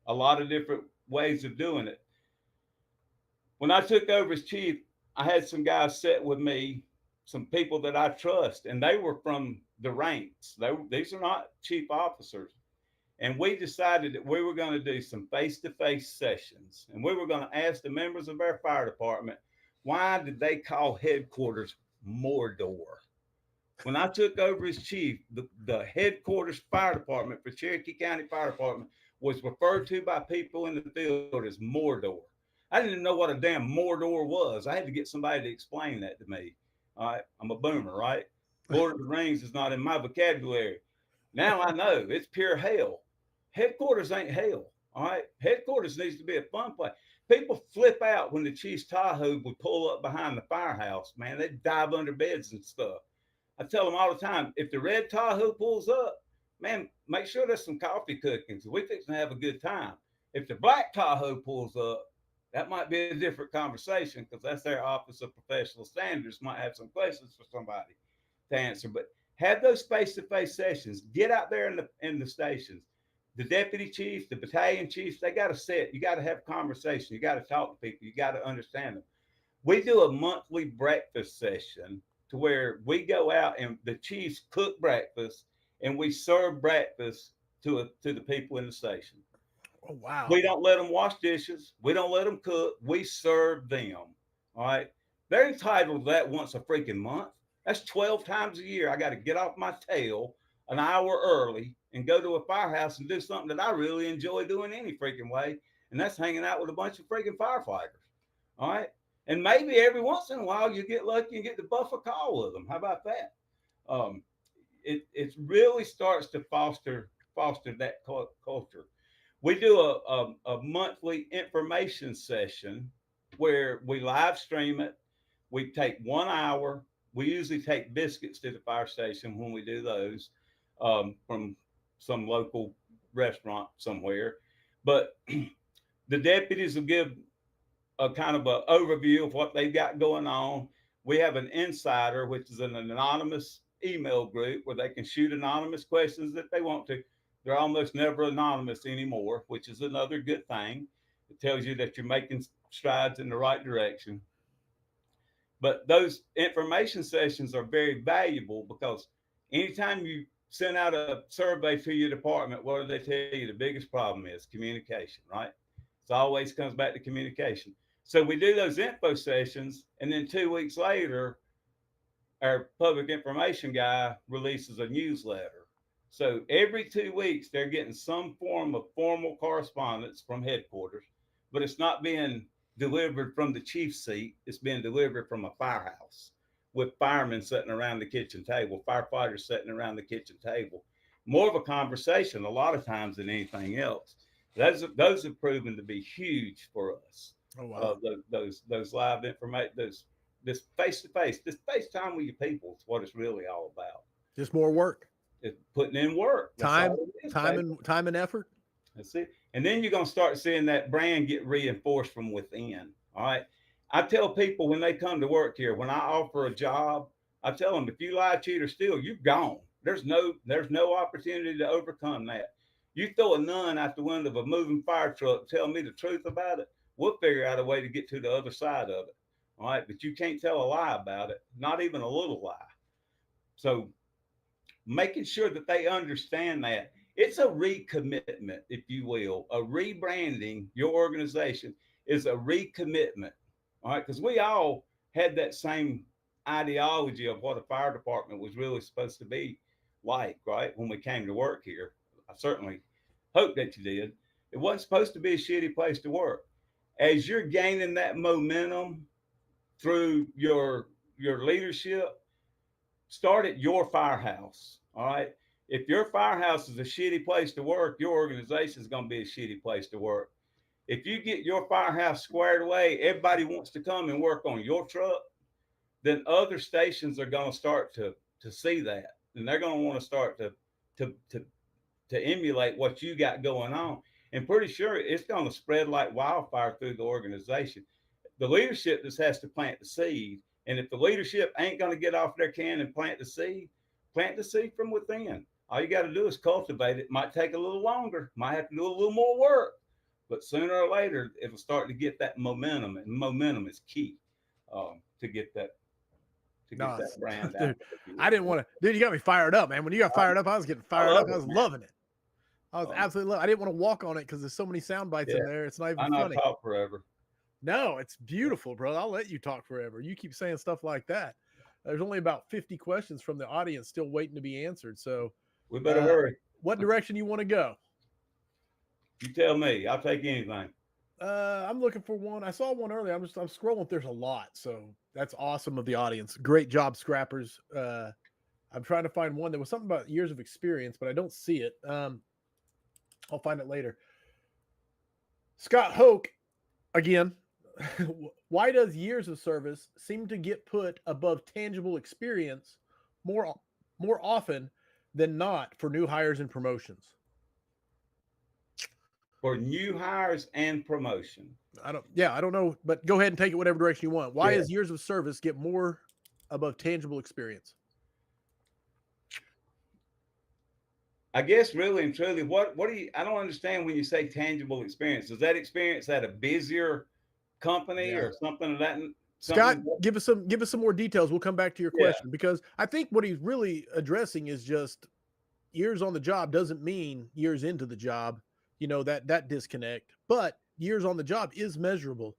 a lot of different ways of doing it. When I took over as chief, I had some guys sit with me, some people that I trust, and they were from the ranks. These are not chief officers. And we decided that we were going to do some face-to-face sessions. And we were going to ask the members of our fire department, why did they call headquarters Mordor? When I took over as chief, the headquarters fire department for Cherokee County Fire Department was referred to by people in the field as Mordor. I didn't even know what a damn Mordor was. I had to get somebody to explain that to me. All right. I'm a boomer, right? Lord of the Rings is not in my vocabulary. Now I know it's pure hell. Headquarters ain't hell. All right. Headquarters needs to be a fun place. People flip out when the Chief's Tahoe would pull up behind the firehouse, man. They'd dive under beds and stuff. I tell them all the time, if the red Tahoe pulls up, man, make sure there's some coffee cooking because we're fixing to have a good time. If the black Tahoe pulls up, that might be a different conversation because that's their Office of Professional Standards. Might have some questions for somebody to answer, but have those face-to-face sessions. Get out there in the stations. The deputy chiefs, the battalion chiefs, they got to sit. You got to have conversation. You got to talk to people. You got to understand them. We do a monthly breakfast session to where we go out and the chiefs cook breakfast and we serve breakfast to the people in the station. Oh, wow. We don't let them wash dishes. We don't let them cook. We serve them. All right. They're entitled to that once a freaking month. That's 12 times a year. I got to get off my tail an hour early and go to a firehouse and do something that I really enjoy doing any freaking way. And that's hanging out with a bunch of freaking firefighters. All right. And maybe every once in a while you get lucky and get to buff a call with them. How about that? It really starts to foster that culture. We do a monthly information session where we live stream it. We take 1 hour. We usually take biscuits to the fire station when we do those from some local restaurant somewhere. But the deputies will give a kind of an overview of what they've got going on. We have an insider, which is an anonymous email group where they can shoot anonymous questions that they want to. They're almost never anonymous anymore, which is another good thing. It tells you that you're making strides in the right direction. But those information sessions are very valuable because anytime you send out a survey to your department, what do they tell you? The biggest problem is communication, right? It always comes back to communication. So we do those info sessions, and then 2 weeks later, our public information guy releases a newsletter. So every 2 weeks, they're getting some form of formal correspondence from headquarters, but it's not being delivered from the chief's seat. It's being delivered from a firehouse with firemen sitting around the kitchen table, firefighters sitting around the kitchen table. More of a conversation a lot of times than anything else. Those have proven to be huge for us. Oh, wow. Those live information, this face to face, this FaceTime with your people is what it's really all about. Just more work. It's putting in work. Time and effort. That's it. And then you're going to start seeing that brand get reinforced from within. All right. I tell people when they come to work here, when I offer a job, I tell them, if you lie, cheat, or steal, you're gone. There's no opportunity to overcome that. You throw a nun out the window of a moving fire truck, tell me the truth about it, we'll figure out a way to get to the other side of it. All right. But you can't tell a lie about it, not even a little lie. So making sure that they understand that. It's a recommitment, if you will. A rebranding your organization is a recommitment. All right. Because we all had that same ideology of what a fire department was really supposed to be like, right? When we came to work here. I certainly hope that you did. It wasn't supposed to be a shitty place to work. As you're gaining that momentum through your leadership, start at your firehouse. All right. If your firehouse is a shitty place to work, your organization is going to be a shitty place to work. If you get your firehouse squared away, everybody wants to come and work on your truck, then other stations are going to start to see that, and they're going to want to start to emulate what you got going on. And pretty sure it's going to spread like wildfire through the organization. The leadership just has to plant the seed. And if the leadership ain't going to get off their can and plant the seed from within. All you got to do is cultivate it. Might take a little longer, might have to do a little more work, but sooner or later, it'll start to get that momentum, and momentum is key to get that brand out. Dude, I didn't want to, dude, you got me fired up, man. When you got fired up, I was getting fired up. I was loving it. I was absolutely loving it. I didn't want to walk on it because there's so many sound bites in there. It's not even funny. I talk forever. No, it's beautiful, bro. I'll let you talk forever. You keep saying stuff like that. There's only about 50 questions from the audience still waiting to be answered. So we better hurry. What direction you want to go? You tell me. I'll take anything. I'm looking for one. I saw one earlier. I'm scrolling. There's a lot. So that's awesome of the audience. Great job, scrappers. I'm trying to find one. There was something about years of experience, but I don't see it. I'll find it later. Scott Hoke, again. Why does years of service seem to get put above tangible experience more often than not for new hires and promotions? For new hires and promotion. I don't know, but go ahead and take it whatever direction you want. Why does years of service get more above tangible experience? I guess really and truly, what do you, I don't understand when you say tangible experience. Is that experience at a busier company or something of that? Scott, give us some more details. We'll come back to your question because I think what he's really addressing is just years on the job doesn't mean years into the job. You know, that disconnect, but years on the job is measurable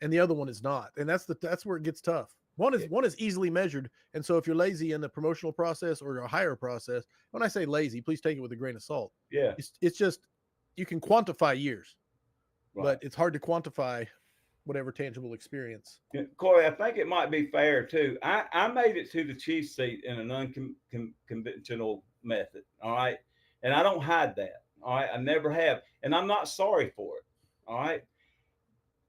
and the other one is not. And that's where it gets tough. One is easily measured. And so if you're lazy in the promotional process or a hire process, when I say lazy, please take it with a grain of salt. Yeah. It's just, you can quantify years, but it's hard to quantify whatever tangible experience. Corey, I think it might be fair too. I made it to the chief seat in an unconventional method. All right. And I don't hide that. All right. I never have. And I'm not sorry for it. All right.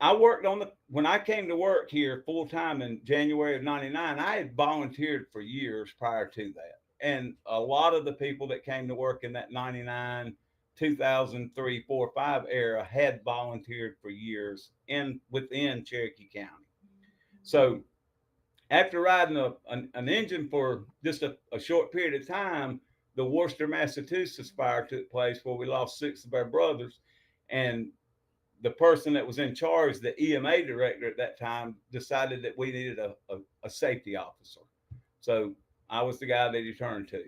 I worked when I came to work here full time in January of '99, I had volunteered for years prior to that. And a lot of the people that came to work in that 99, 2003, 4, 5 era had volunteered for years within Cherokee County. So after riding an engine for just a short period of time, the Worcester, Massachusetts fire took place where we lost 6 of our brothers. And the person that was in charge, the EMA director at that time, decided that we needed a safety officer. So I was the guy that he turned to.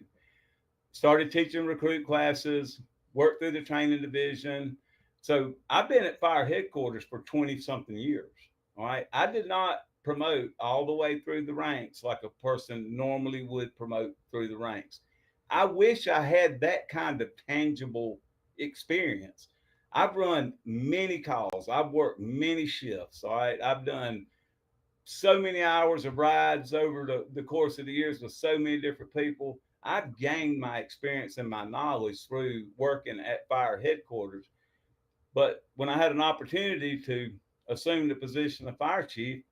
Started teaching recruit classes, worked through the training division. So I've been at fire headquarters for 20 something years. All right. I did not promote all the way through the ranks like a person normally would promote through the ranks. I wish I had that kind of tangible experience. I've run many calls. I've worked many shifts. All right. I've done so many hours of rides over the course of the years with so many different people. I've gained my experience and my knowledge through working at fire headquarters. But when I had an opportunity to assume the position of fire chief,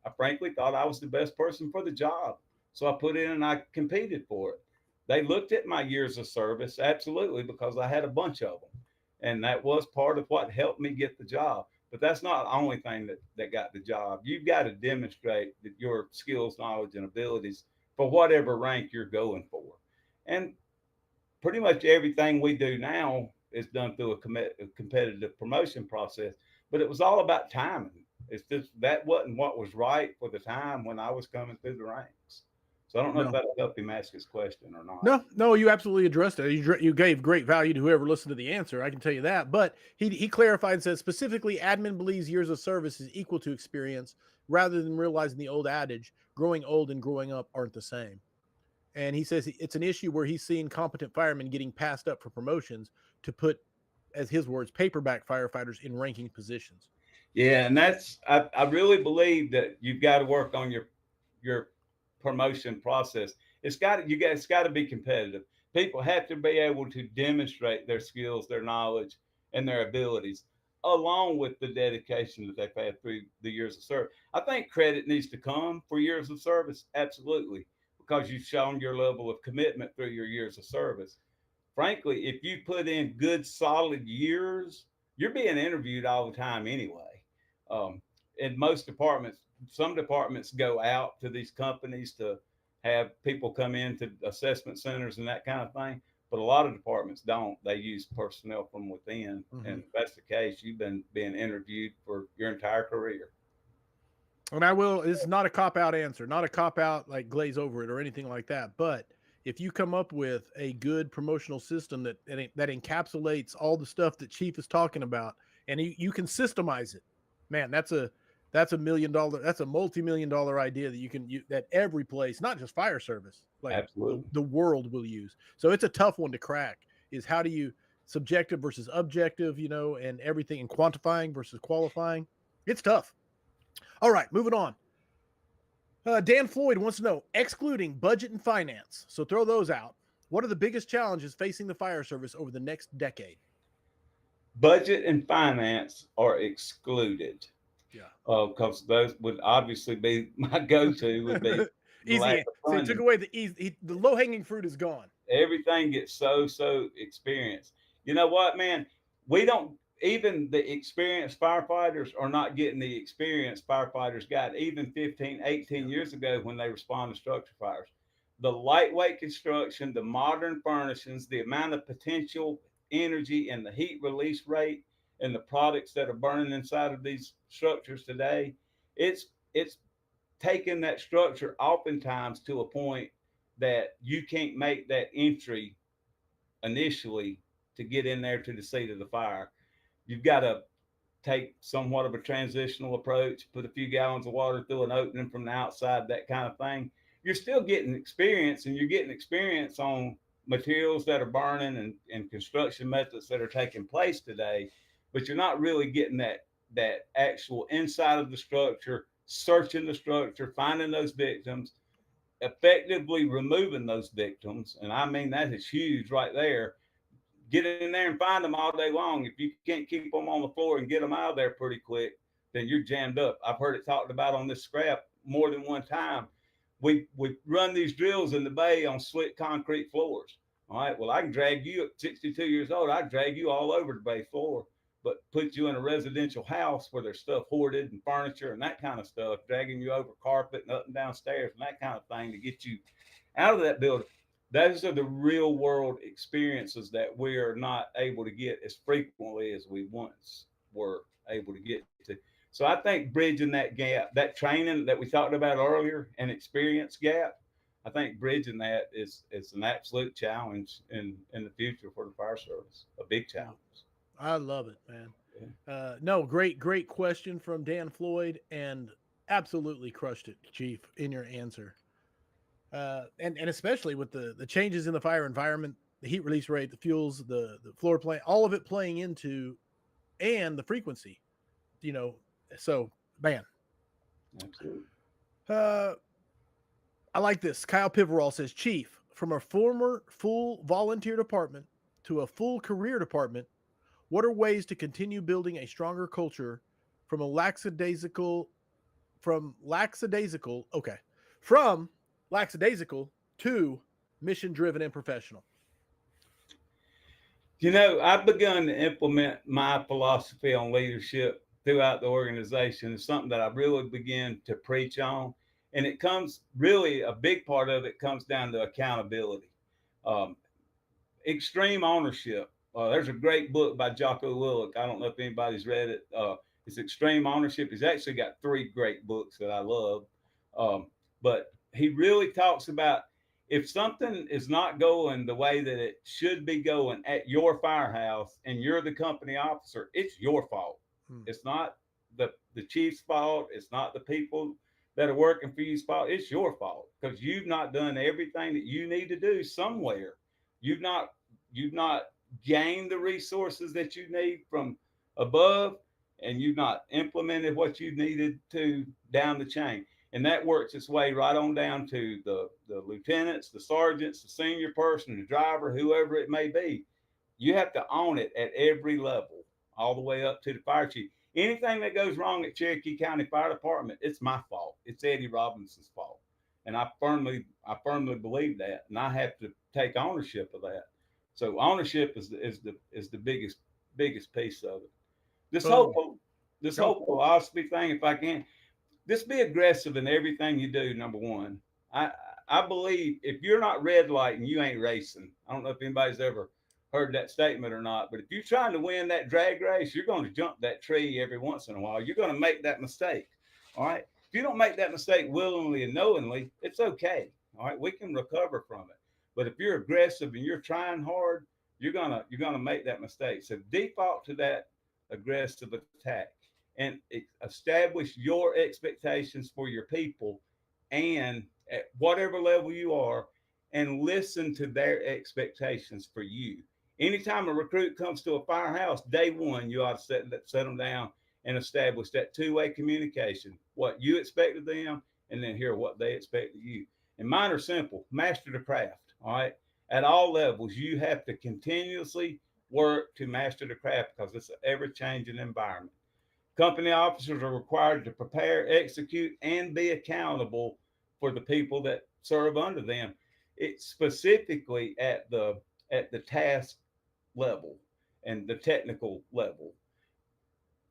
I frankly thought I was the best person for the job. So I put in and I competed for it. They looked at my years of service, absolutely, because I had a bunch of them. And that was part of what helped me get the job. But that's not the only thing that got the job. You've got to demonstrate that your skills, knowledge, and abilities for whatever rank you're going for. And pretty much everything we do now is done through a competitive promotion process. But it was all about timing. It's just that wasn't what was right for the time when I was coming through the ranks. So I don't know if No. that'll help him ask his question or not. No, you absolutely addressed it. You gave great value to whoever listened to the answer. I can tell you that. But he clarified and said specifically, admin believes years of service is equal to experience, rather than realizing the old adage, growing old and growing up aren't the same. And he says it's an issue where he's seen competent firemen getting passed up for promotions to put, as his words, paperback firefighters in ranking positions. Yeah, and I really believe that you've got to work on your promotion process. It's got to be competitive. People have to be able to demonstrate their skills, their knowledge, and their abilities, along with the dedication that they've had through the years of service. I think credit needs to come for years of service, absolutely, because you've shown your level of commitment through your years of service. Frankly, if you put in good, solid years, you're being interviewed all the time anyway. In most departments, some departments go out to these companies to have people come into assessment centers and that kind of thing. But a lot of departments don't. They use personnel from within. Mm-hmm. And if that's the case, you've been being interviewed for your entire career. And this is not a cop-out answer, not a cop-out like glaze over it or anything like that. But if you come up with a good promotional system that encapsulates all the stuff that Chief is talking about, and you can systemize it, man, that's a $1 million, that's a multi-million-dollar idea that that every place, not just fire service, like the world will use. So it's a tough one to crack, is how do you subjective versus objective, and everything, and quantifying versus qualifying. It's tough. All right, moving on. Dan Floyd wants to know, excluding budget and finance, so throw those out, what are the biggest challenges facing the fire service over the next decade? Budget and finance are excluded. Yeah. Because those would obviously be my go-to would be easy. So he took away the low-hanging fruit is gone. Everything gets so experienced. You know what, man? We don't, even the experienced firefighters are not getting the experienced firefighters got even 15, 18 years ago when they respond to structure fires. The lightweight construction, the modern furnishings, the amount of potential energy and the heat release rate and the products that are burning inside of these structures today, it's taking that structure oftentimes to a point that you can't make that entry initially to get in there to the seat of the fire. You've got to take somewhat of a transitional approach, put a few gallons of water through an opening from the outside, that kind of thing. You're still getting experience, and you're getting experience on materials that are burning and construction methods that are taking place today, but you're not really getting that actual inside of the structure, searching the structure, finding those victims, effectively removing those victims. And I mean, that is huge right there. Get in there and find them all day long. If you can't keep them on the floor and get them out of there pretty quick, then you're jammed up. I've heard it talked about on this scrap more than one time. We run these drills in the bay on slick concrete floors. All right. Well, I can drag you at 62 years old. I drag you all over the bay floor, but put you in a residential house where there's stuff hoarded and furniture and that kind of stuff, dragging you over carpet and up and down stairs and that kind of thing to get you out of that building. Those are the real world experiences that we are not able to get as frequently as we once were able to get to. So I think bridging that gap, that training that we talked about earlier, and experience gap, I think bridging that is an absolute challenge in the future for the fire service, a big Yeah. challenge. I love it, man. Yeah. No, great question from Dan Floyd, and absolutely crushed it, Chief, in your answer. And especially with the changes in the fire environment, the heat release rate, the fuels, the floor plan, all of it playing into, and the frequency, you know. So, man, Absolutely. uh, I like this. Kyle Piverall says, Chief, from a former full volunteer department to a full career department, what are ways to continue building a stronger culture from a lackadaisical okay, from lackadaisical to mission driven and professional? I've begun to implement my philosophy on leadership throughout the organization. It's something that I really begin to preach on. And it comes really, a big part of it comes down to accountability, um, extreme ownership. There's a great book by Jocko Willink. I don't know if anybody's read it. It's Extreme Ownership. He's actually got three great books that I love. But he really talks about, if something is not going the way that it should be going at your firehouse and you're the company officer, it's your fault. Hmm. It's not the chief's fault. It's not the people that are working for you's fault. It's your fault because you've not done everything that you need to do somewhere. You've not you've not gained the resources that you need from above, and you've not implemented what you needed to down the chain. And that works its way right on down to the lieutenants, the sergeants, the senior person, the driver, whoever it may be. You have to own it at every level, all the way up to the fire chief. Anything that goes wrong at Cherokee County Fire Department, it's my fault. It's Eddie Robinson's fault. And I firmly believe that. And I have to take ownership of that. So ownership is the biggest piece of it. This Boom. whole this Go. whole philosophy thing, if I can, just be aggressive in everything you do. Number one, I I believe if you're not red lighting, you ain't racing. I don't know if anybody's ever heard that statement or not, but if you're trying to win that drag race, you're going to jump that tree every once in a while. You're going to make that mistake. All right. If you don't make that mistake willingly and knowingly, it's okay. All right. We can recover from it. But if you're aggressive and you're trying hard, you're gonna make that mistake. So default to that aggressive attack and establish your expectations for your people and at whatever level you are, and listen to their expectations for you. Anytime a recruit comes to a firehouse, day one, you ought to set them down and establish that two-way communication, what you expect of them, and then hear what they expect of you. And mine are simple: master the craft. All right. At all levels, you have to continuously work to master the craft because it's an ever changing environment. Company officers are required to prepare, execute, and be accountable for the people that serve under them. It's specifically at the task level and the technical level.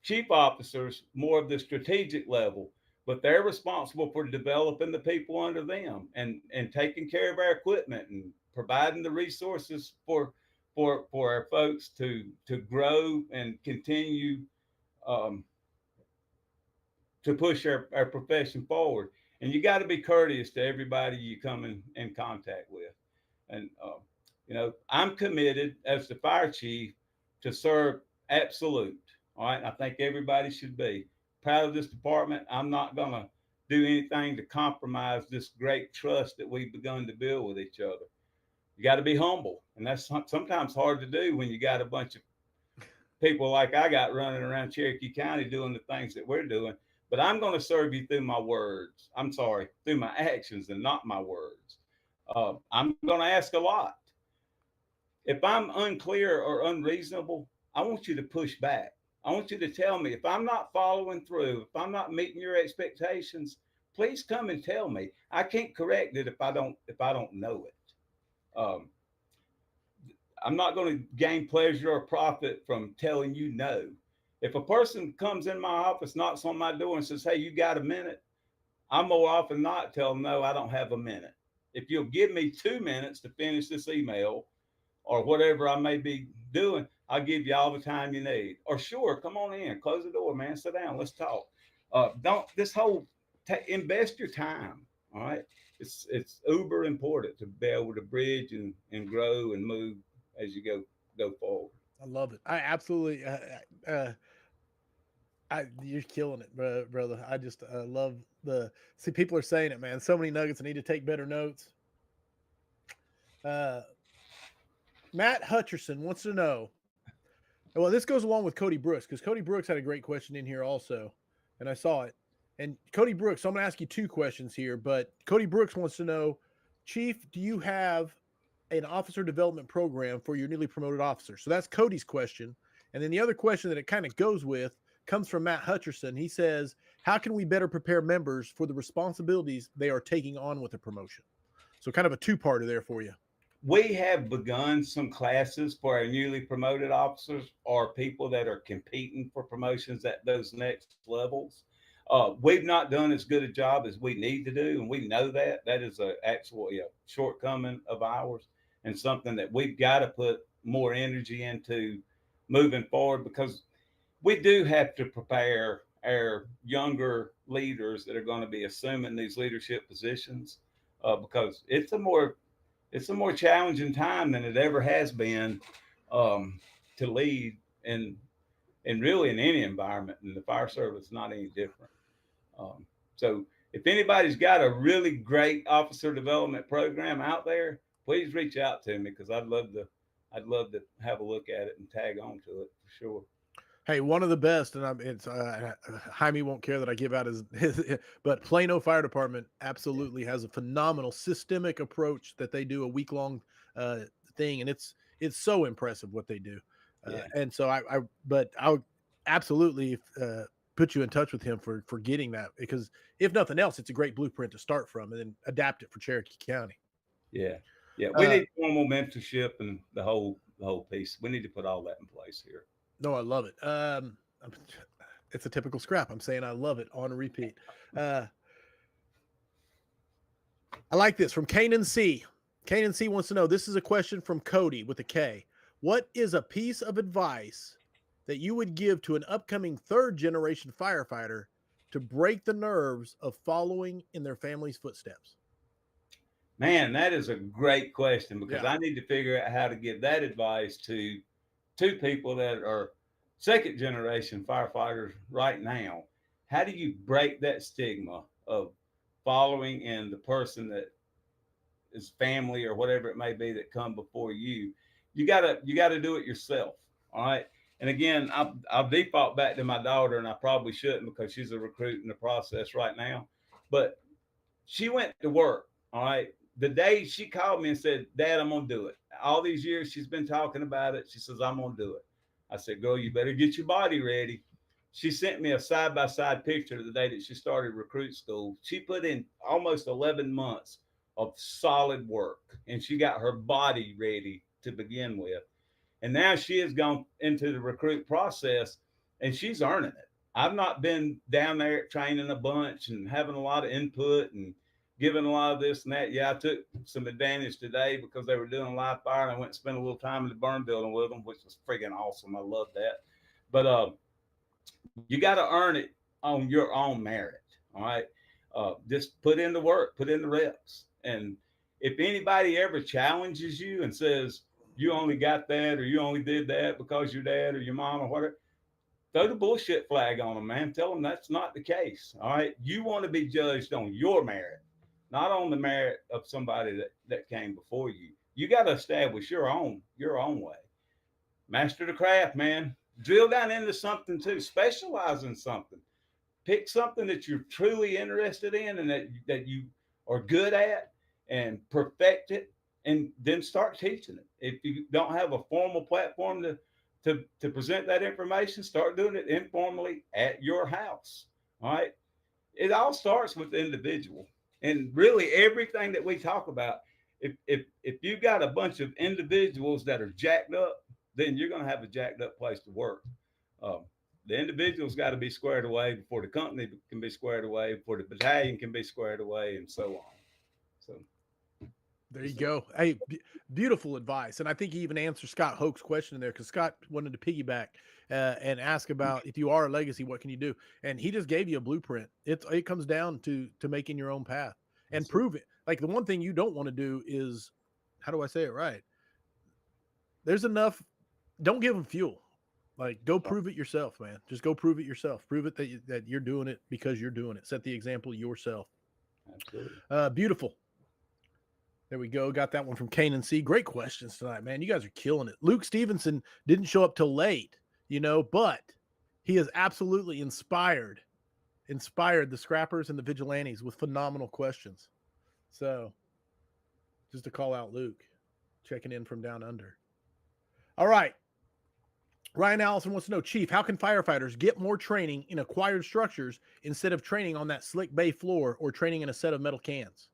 Chief officers more of the strategic level, but they're responsible for developing the people under them and taking care of our equipment and providing the resources for our folks to grow and continue um, to push our profession forward. And you got to be courteous to everybody you come in contact with. And, I'm committed as the fire chief to serve absolute. All right. I think everybody should be proud of this department. I'm not going to do anything to compromise this great trust that we've begun to build with each other. You got to be humble. And that's sometimes hard to do when you got a bunch of people like I got running around Cherokee County doing the things that we're doing. But I'm going to serve you through my words. I'm sorry, through my actions and not my words. I'm going to ask a lot. If I'm unclear or unreasonable, I want you to push back. I want you to tell me if I'm not following through, if I'm not meeting your expectations. Please come and tell me. I can't correct it if I don't know it. I'm not going to gain pleasure or profit from telling you no. If a person comes in my office, knocks on my door, and says, "Hey, you got a minute?" I'm more often not tell them, "No, I don't have a minute." if you'll give me 2 minutes to finish this email or whatever I may be doing, I'll give you all the time you need. Or sure, come on in, close the door, man, sit down, let's talk. Don't this whole invest your time. All right, it's uber important to be able to bridge and grow and move as you go forward. I love it. I absolutely. You're killing it, brother. I just love the. See, people are saying it, man. So many nuggets. I need to take better notes. Uh, Matt Hutcherson wants to know. Well, this goes along with Cody Brooks because Cody Brooks had a great question in here also, and I saw it. And Cody Brooks, so I'm going to ask you two questions here, but Cody Brooks wants to know, Chief, do you have an officer development program for your newly promoted officer? So that's Cody's question. And then the other question that it kind of goes with comes from Matt Hutcherson. He says, how can we better prepare members for the responsibilities they are taking on with a promotion? So kind of a two-parter there for you. We have begun some classes for our newly promoted officers or people that are competing for promotions at those next levels. We've not done as good a job as we need to do, and we know that. That is a actually a shortcoming of ours and something that we've got to put more energy into moving forward, because we do have to prepare our younger leaders that are going to be assuming these leadership positions, because it's a more challenging time than it ever has been, to lead and really in any environment, and the fire service is not any different. So if anybody's got a really great officer development program out there, please reach out to me, because I'd love to have a look at it and tag on to it for sure. Hey, one of the best, and it's Jaime won't care that I give out his, but Plano Fire Department absolutely has a phenomenal systemic approach that they do a week long thing, and it's so impressive what they do. Yeah. And so but I'll absolutely put you in touch with him for getting that, because if nothing else, it's a great blueprint to start from and then adapt it for Cherokee County. Yeah. Yeah. We need formal mentorship and the whole piece. We need to put all that in place here. No, I love it. It's a typical scrap. I'm saying I love it on repeat. I like this from Kanan C. Kanan C wants to know, this is a question from Cody with a K. What is a piece of advice that you would give to an upcoming third generation firefighter to break the nerves of following in their family's footsteps? Man, that is a great question, because Yeah. I need to figure out how to give that advice to two people that are second generation firefighters right now. How do you break that stigma of following in the person that is family or whatever it may be that come before you? You gotta do it yourself. All right. And again, I'll default back to my daughter, and I probably shouldn't because she's a recruit in the process right now. But she went to work. All right. The day she called me and said, Dad, I'm going to do it. All these years she's been talking about it. She says, I'm going to do it. I said, girl, you better get your body ready. She sent me a side by side picture of the day that she started recruit school. She put in almost 11 months of solid work, and she got her body ready to begin with. And now she has gone into the recruit process, and she's earning it. I've not been down there training a bunch and having a lot of input and giving a lot of this and that. Yeah, I took some advantage today because they were doing a live fire, and I went and spent a little time in the burn building with them, which was freaking awesome. I love that. But you got to earn it on your own merit. All right. Just put in the work, put in the reps. And if anybody ever challenges you and says, you only got that, or you only did that because your dad or your mom or whatever, throw the bullshit flag on them, man. Tell them that's not the case. All right. You want to be judged on your merit, not on the merit of somebody that came before you. You got to establish your own way. Master the craft, man. Drill down into something too. Specialize in something. Pick something that you're truly interested in and that you are good at, and perfect it, and then start teaching it. If you don't have a formal platform to present that information, start doing it informally at your house. All right. It all starts with the individual. And really everything that we talk about, if you've got a bunch of individuals that are jacked up, then you're going to have a jacked up place to work. Um, the individual's got to be squared away before the company can be squared away, before the battalion can be squared away, and so on. So There you go. Hey, beautiful advice. And I think he even answered Scott Hoke's question in there because Scott wanted to piggyback and ask about if you are a legacy, what can you do? And he just gave you a blueprint. It comes down to making your own path and prove it. Like the one thing you don't want to do is, how do I say it right? There's enough. Don't give them fuel. Like go prove it yourself, man. Just go prove it yourself. Prove it that you're doing it because you're doing it. Set the example yourself. Absolutely. Beautiful. There we go. Got that one from Kane and C. Great questions tonight, man. You guys are killing it. Luke Stevenson didn't show up till late, but he has absolutely inspired the scrappers and the vigilantes with phenomenal questions. So just to call out Luke, checking in from down under. All right. Ryan Allison wants to know, Chief, how can firefighters get more training in acquired structures instead of training on that slick bay floor or training in a set of metal cans?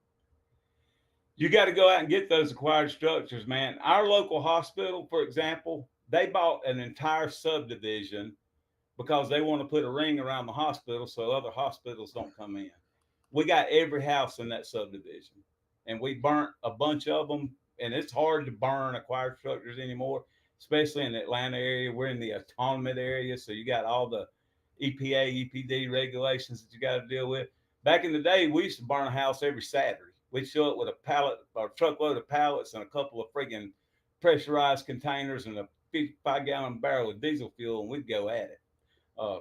You got to go out and get those acquired structures, man. Our local hospital, for example, they bought an entire subdivision because they want to put a ring around the hospital so other hospitals don't come in. We got every house in that subdivision, and we burnt a bunch of them. And it's hard to burn acquired structures anymore, especially in the Atlanta area. We're in the autonomous area, so you got all the EPA, EPD regulations that you got to deal with. Back in the day, we used to burn a house every Saturday. We'd show up with a pallet or truckload of pallets and a couple of friggin' pressurized containers and a 55-gallon barrel of diesel fuel, and we'd go at it.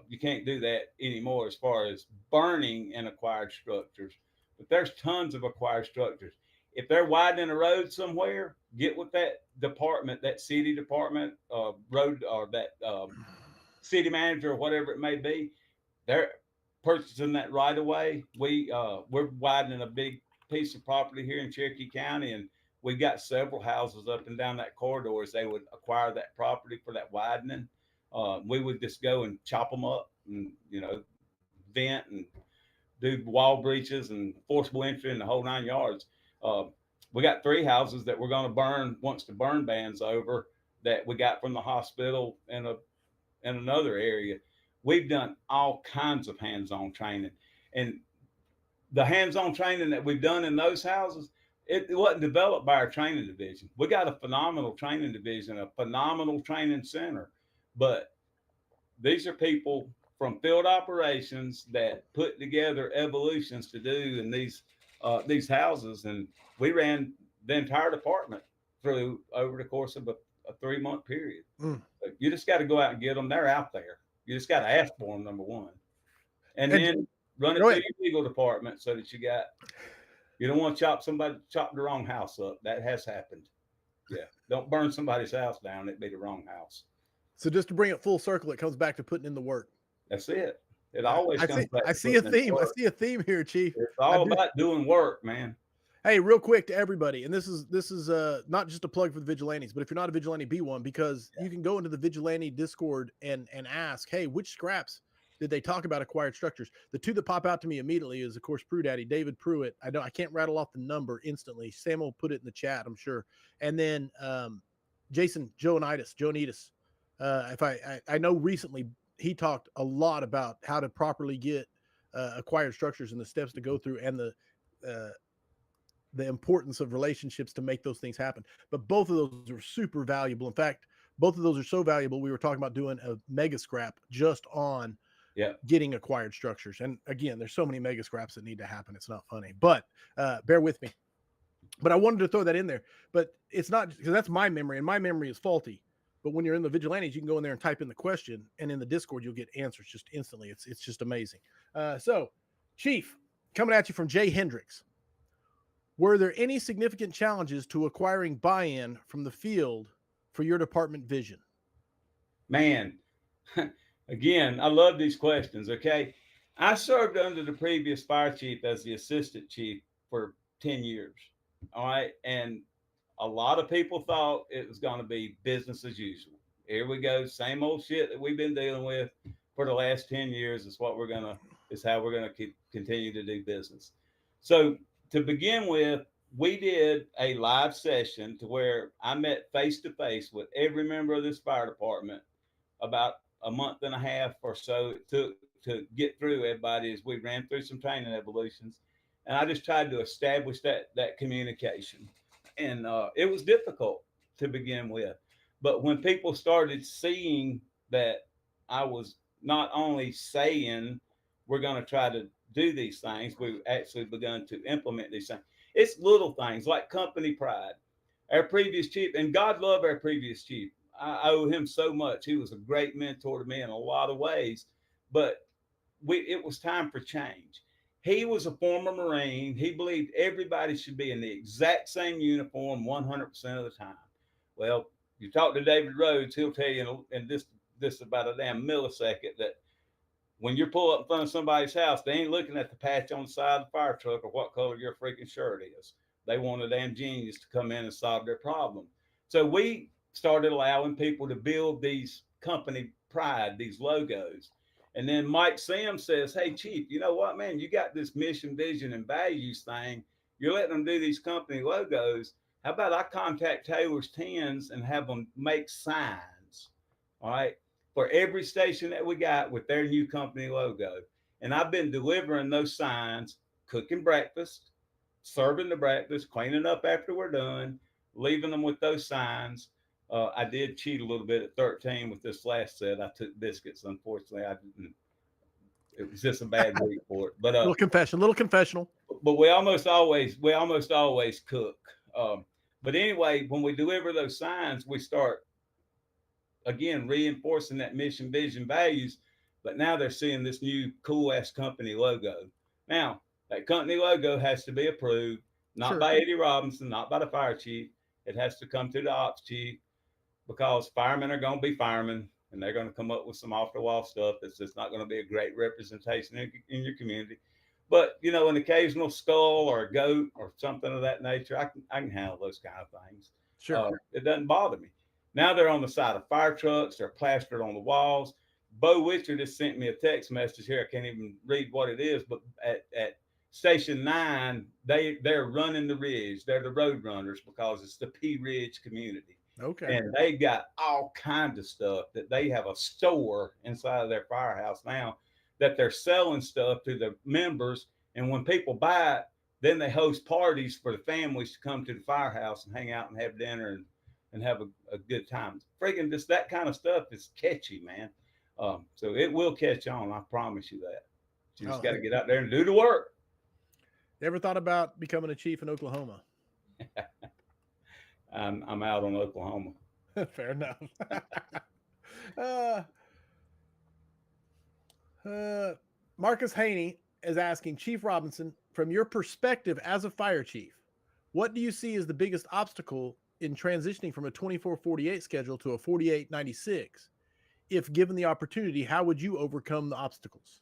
You can't do that anymore as far as burning in acquired structures, but there's tons of acquired structures. If they're widening a road somewhere, get with that department, that city department, road, or that city manager or whatever it may be. They're purchasing that right away. We're widening a big piece of property here in Cherokee County, and we've got several houses up and down that corridor. As they would acquire that property for that widening, we would just go and chop them up and vent and do wall breaches and forcible entry and the whole 9 yards. We got 3 houses that we're going to burn once the burn ban's over that we got from the hospital in another area. We've done all kinds of hands-on training, and the hands-on training that we've done in those houses, it wasn't developed by our training division. We got a phenomenal training division, a phenomenal training center, but these are people from field operations that put together evolutions to do in these houses, and we ran the entire department through over the course of a 3-month period. You just got to go out and get them. They're out there. You just got to ask for them, number one, and then run it through your legal department so that you don't want to chop the wrong house up. That has happened. Yeah, don't burn somebody's house down. It'd be the wrong house. So just to bring it full circle, it comes back to putting in the work. That's it. It always comes back. I see a theme. I see a theme here, Chief. It's all about doing work, man. Hey, real quick to everybody, and this is not just a plug for the vigilantes, but if you're not a vigilante, be one, because you can go into the vigilante Discord and ask, hey, which scraps did they talk about acquired structures? The 2 that pop out to me immediately is, of course, Daddy, David Pruitt. I can't rattle off the number instantly. Sam will put it in the chat, I'm sure. And then Jason Joanitas. I know recently he talked a lot about how to properly get acquired structures and the steps to go through and the importance of relationships to make those things happen. But both of those are super valuable. In fact, both of those are so valuable. We were talking about doing a mega scrap just on getting acquired structures. And again, there's so many mega scraps that need to happen. It's not funny, but bear with me. But I wanted to throw that in there. But it's not, because that's my memory, and my memory is faulty. But when you're in the vigilantes, you can go in there and type in the question, and in the Discord, you'll get answers just instantly. It's just amazing. So, Chief, coming at you from Jay Hendricks. Were there any significant challenges to acquiring buy-in from the field for your department vision? Man, again, I love these questions, okay? I served under the previous fire chief as the assistant chief for 10 years, all right? And a lot of people thought it was going to be business as usual. Here we go, same old shit that we've been dealing with for the last 10 years is how we're going to continue to do business. So to begin with, we did a live session to where I met face to face with every member of this fire department. About a month and a half or so it took to get through everybody as we ran through some training evolutions. And I just tried to establish that communication. and it was difficult to begin with. But when people started seeing that I was not only saying we're going to try to do these things, we've actually begun to implement these things. It's little things like company pride. Our previous chief, and God love our previous chief. I owe him so much. He was a great mentor to me in a lot of ways, but it was time for change. He was a former Marine. He believed everybody should be in the exact same uniform 100% of the time. Well, you talk to David Rhodes, he'll tell you in this about a damn millisecond that when you pull up in front of somebody's house, they ain't looking at the patch on the side of the fire truck or what color your freaking shirt is. They want a damn genius to come in and solve their problem. So we started allowing people to build these company pride, these logos. And then Mike Sims says, hey, Chief, you know what, man? You got this mission, vision, and values thing. You're letting them do these company logos. How about I contact Taylor's Tins and have them make signs, all right, for every station that we got with their new company logo. And I've been delivering those signs, cooking breakfast, serving the breakfast, cleaning up after we're done, leaving them with those signs. I did cheat a little bit at 13 with this last set. I took biscuits. Unfortunately, I didn't. It was just a bad week for it. But little confessional. But we almost always cook. But anyway, when we deliver those signs, we start again reinforcing that mission, vision, values. But now they're seeing this new cool ass company logo. Now that company logo has to be approved, not by Eddie Robinson, not by the fire chief. It has to come to the ops chief because firemen are going to be firemen and they're going to come up with some off the wall stuff that's just not going to be a great representation in your community. But, you know, an occasional skull or a goat or something of that nature, I can handle those kind of things. It doesn't bother me. Now they're on the side of fire trucks. They're plastered on the walls. Bo Witcher just sent me a text message here. I can't even read what it is, but at Station 9, they're running the ridge. They're the road runners because it's the P Ridge community. Okay. And they got all kinds of stuff that they have a store inside of their firehouse now that they're selling stuff to the members. And when people buy it, then they host parties for the families to come to the firehouse and hang out and have dinner and have a good time. Freaking just that kind of stuff is catchy, man. So it will catch on. I promise you that. You just got to get out there and do the work. You ever thought about becoming a chief in Oklahoma? I'm out on Oklahoma. Fair enough. Marcus Haney is asking, Chief Robinson, from your perspective as a fire chief, what do you see as the biggest obstacle in transitioning from a 24-48 schedule to a 48-96? If given the opportunity, how would you overcome the obstacles?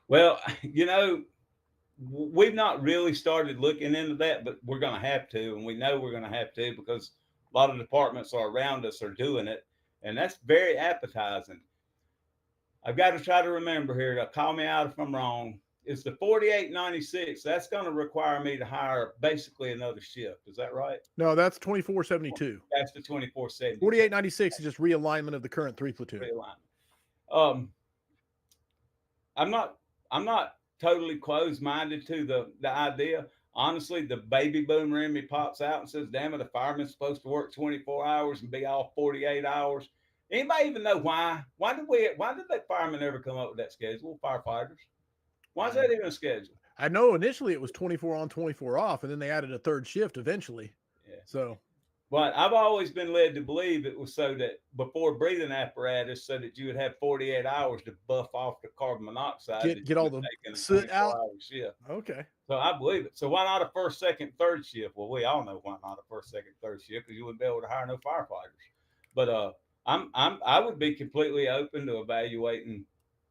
Well, you know, we've not really started looking into that, but we're going to have to, and we know we're going to have to because a lot of departments around us are doing it, and that's very appetizing. I've got to try to remember here to call me out if I'm wrong. It's the 48-96. That's going to require me to hire basically another shift. Is that right? No, that's 24-72. That's the 24-72. 48-96 is just realignment of the current 3 platoon. Realignment. I'm not totally closed-minded to the idea. Honestly, the baby boomer in me pops out and says, damn it, a fireman's supposed to work 24 hours and be off 48 hours. Anybody even know why? Why did that fireman ever come up with that schedule? Firefighters. Why is that even a schedule? I know initially it was 24 on, 24 off, and then they added a third shift eventually. Yeah. So, but I've always been led to believe it was so that before breathing apparatus, so that you would have 48 hours to buff off the carbon monoxide. Get all the soot out. Shift. Okay. So I believe it. So why not a first, second, third shift? Well, we all know why not a first, second, third shift, because you wouldn't be able to hire no firefighters. But I would be completely open to evaluating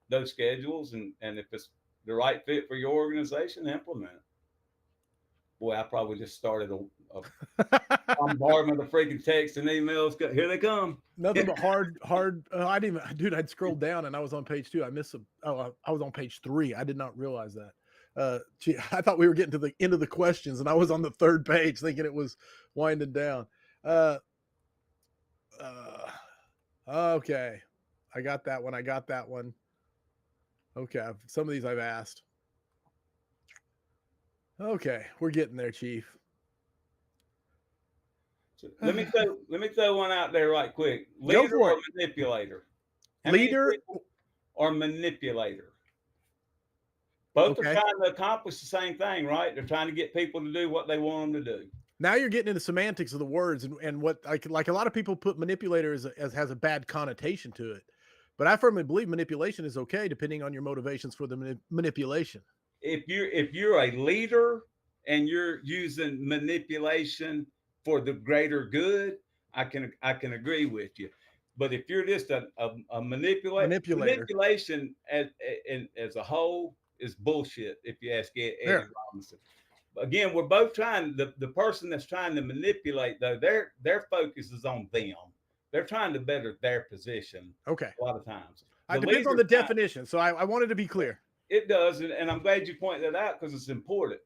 those schedules, and if it's the right fit for your organization, implement it. Boy, I probably just started a bombardment of freaking texts and emails. Here they come. Nothing but hard. I didn't even, dude. I'd scrolled down and I was on page 2. I missed I was on page 3. I did not realize that. I thought we were getting to the end of the questions, and I was on the 3rd page, thinking it was winding down. Okay, I got that one. Okay, some of these I've asked. Okay, we're getting there, Chief. So let me throw one out there right quick. Go Leader for or it. manipulator? How many Leader. people are manipulator? Both are Okay. trying to accomplish the same thing, right? They're trying to get people to do what they want them to do. Now you're getting into semantics of the words and what like a lot of people put manipulator as has a bad connotation to it. But I firmly believe manipulation is okay depending on your motivations for the manipulation. If you're a leader and you're using manipulation for the greater good, I can agree with you. But if you're just a Manipulator. manipulation as a whole is bullshit. If you ask Eddie There. Robinson, again, we're both trying. The person that's trying to manipulate, though, their focus is on them. They're trying to better their position. Okay. A lot of times, It depends on the definition. So I wanted to be clear. It does, and I'm glad you pointed that out because it's important.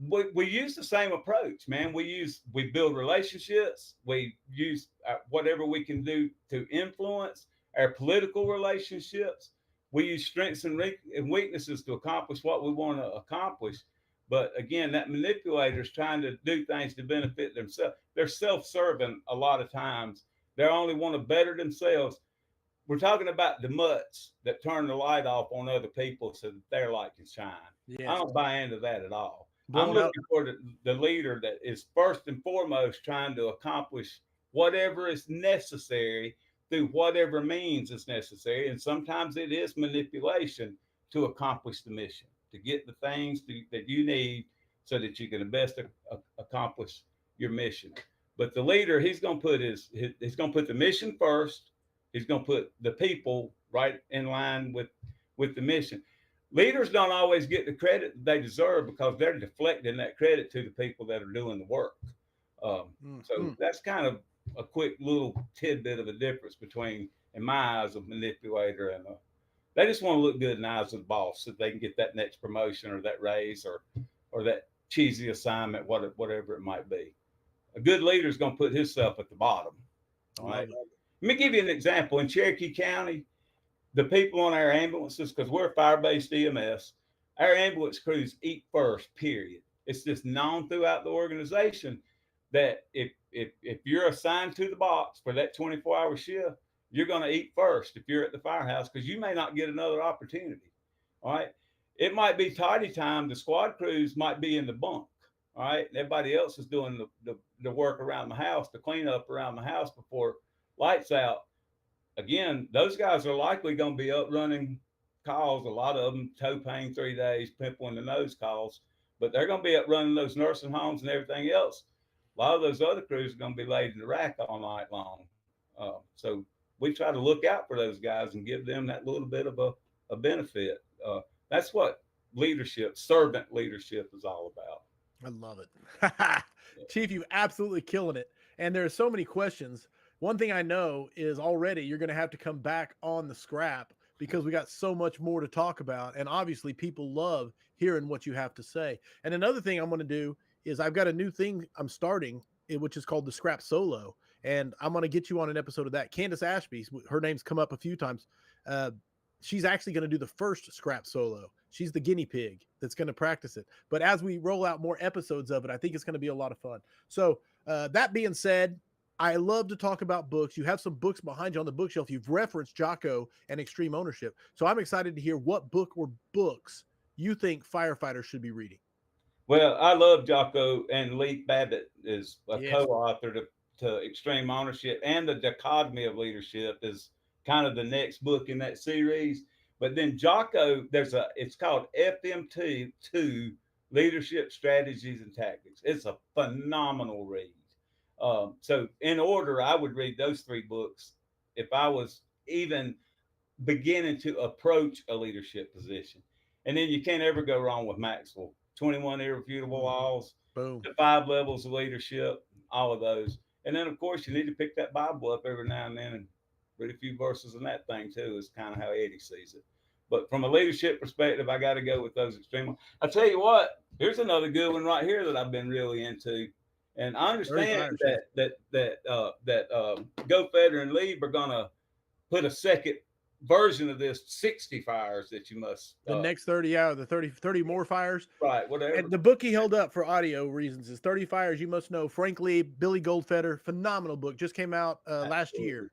We use the same approach, man. We build relationships. We use whatever we can do to influence our political relationships. We use strengths and weaknesses to accomplish what we want to accomplish. But again, that manipulator is trying to do things to benefit themselves. They're self-serving a lot of times. They only want to better themselves. We're talking about the mutts that turn the light off on other people so that their light can shine. Yes. I don't buy into that at all. Blown I'm looking for the leader that is first and foremost trying to accomplish whatever is necessary through whatever means is necessary. And sometimes it is manipulation to accomplish the mission, to get the things that you need so that you can best accomplish your mission. But the leader, he's going to put he's going to put the mission first. He's going to put the people right in line with the mission. Leaders don't always get the credit they deserve because they're deflecting that credit to the people that are doing the work. So that's kind of a quick little tidbit of a difference between, in my eyes, a manipulator and they just want to look good in the eyes of the boss so they can get that next promotion or that raise or that cheesy assignment, whatever it might be. A good leader is going to put himself at the bottom. All right. Let me give you an example. In Cherokee County, the people on our ambulances, because we're a fire-based EMS, our ambulance crews eat first, period. It's just known throughout the organization that if you're assigned to the box for that 24-hour shift, you're going to eat first if you're at the firehouse because you may not get another opportunity. All right. It might be tidy time. The squad crews might be in the bunk. All right. Everybody else is doing the work around the house, the cleanup around the house before lights out. Again, those guys are likely going to be up running calls. A lot of them toe pain 3 days, pimple in the nose calls, but they're going to be up running those nursing homes and everything else. A lot of those other crews are going to be laid in the rack all night long. So we try to look out for those guys and give them that little bit of a benefit. That's what leadership, servant leadership is all about. I love it. Chief, you absolutely killing it. And there are so many questions. One thing I know is already you're going to have to come back on the scrap because we got so much more to talk about. And obviously people love hearing what you have to say. And another thing I'm going to do is I've got a new thing I'm starting, which is called the Scrap Solo. And I'm going to get you on an episode of that. Candace Ashby, her name's come up a few times. She's actually going to do the first Scrap Solo. She's the guinea pig that's going to practice it. But as we roll out more episodes of it, I think it's going to be a lot of fun. So that being said, I love to talk about books. You have some books behind you on the bookshelf. You've referenced Jocko and Extreme Ownership. So I'm excited to hear what book or books you think firefighters should be reading. Well, I love Jocko, and Lee Babbitt is a co-author to Extreme Ownership, and the Dichotomy of Leadership is kind of the next book in that series. But then Jocko, it's called FMT2, Leadership Strategies and Tactics. It's a phenomenal read. So in order, I would read those 3 books if I was even beginning to approach a leadership position. And then you can't ever go wrong with Maxwell. 21 Irrefutable Laws, Boom. The 5 Levels of Leadership, all of those. And then, of course, you need to pick that Bible up every now and then and read a few verses in that thing, too, is kind of how Eddie sees it. But from a leadership perspective, I got to go with those extreme. I'll tell you what, here's another good one right here that I've been really into. And I understand that Go Feder and Lieb are going to put a second version of this 60 fires that you must. The next 30 out of the 30 more fires. Right, whatever. And the book he held up for audio reasons is 30 Fires You Must Know. Frank Lee, Billy Goldfeder, phenomenal book. Just came out last year.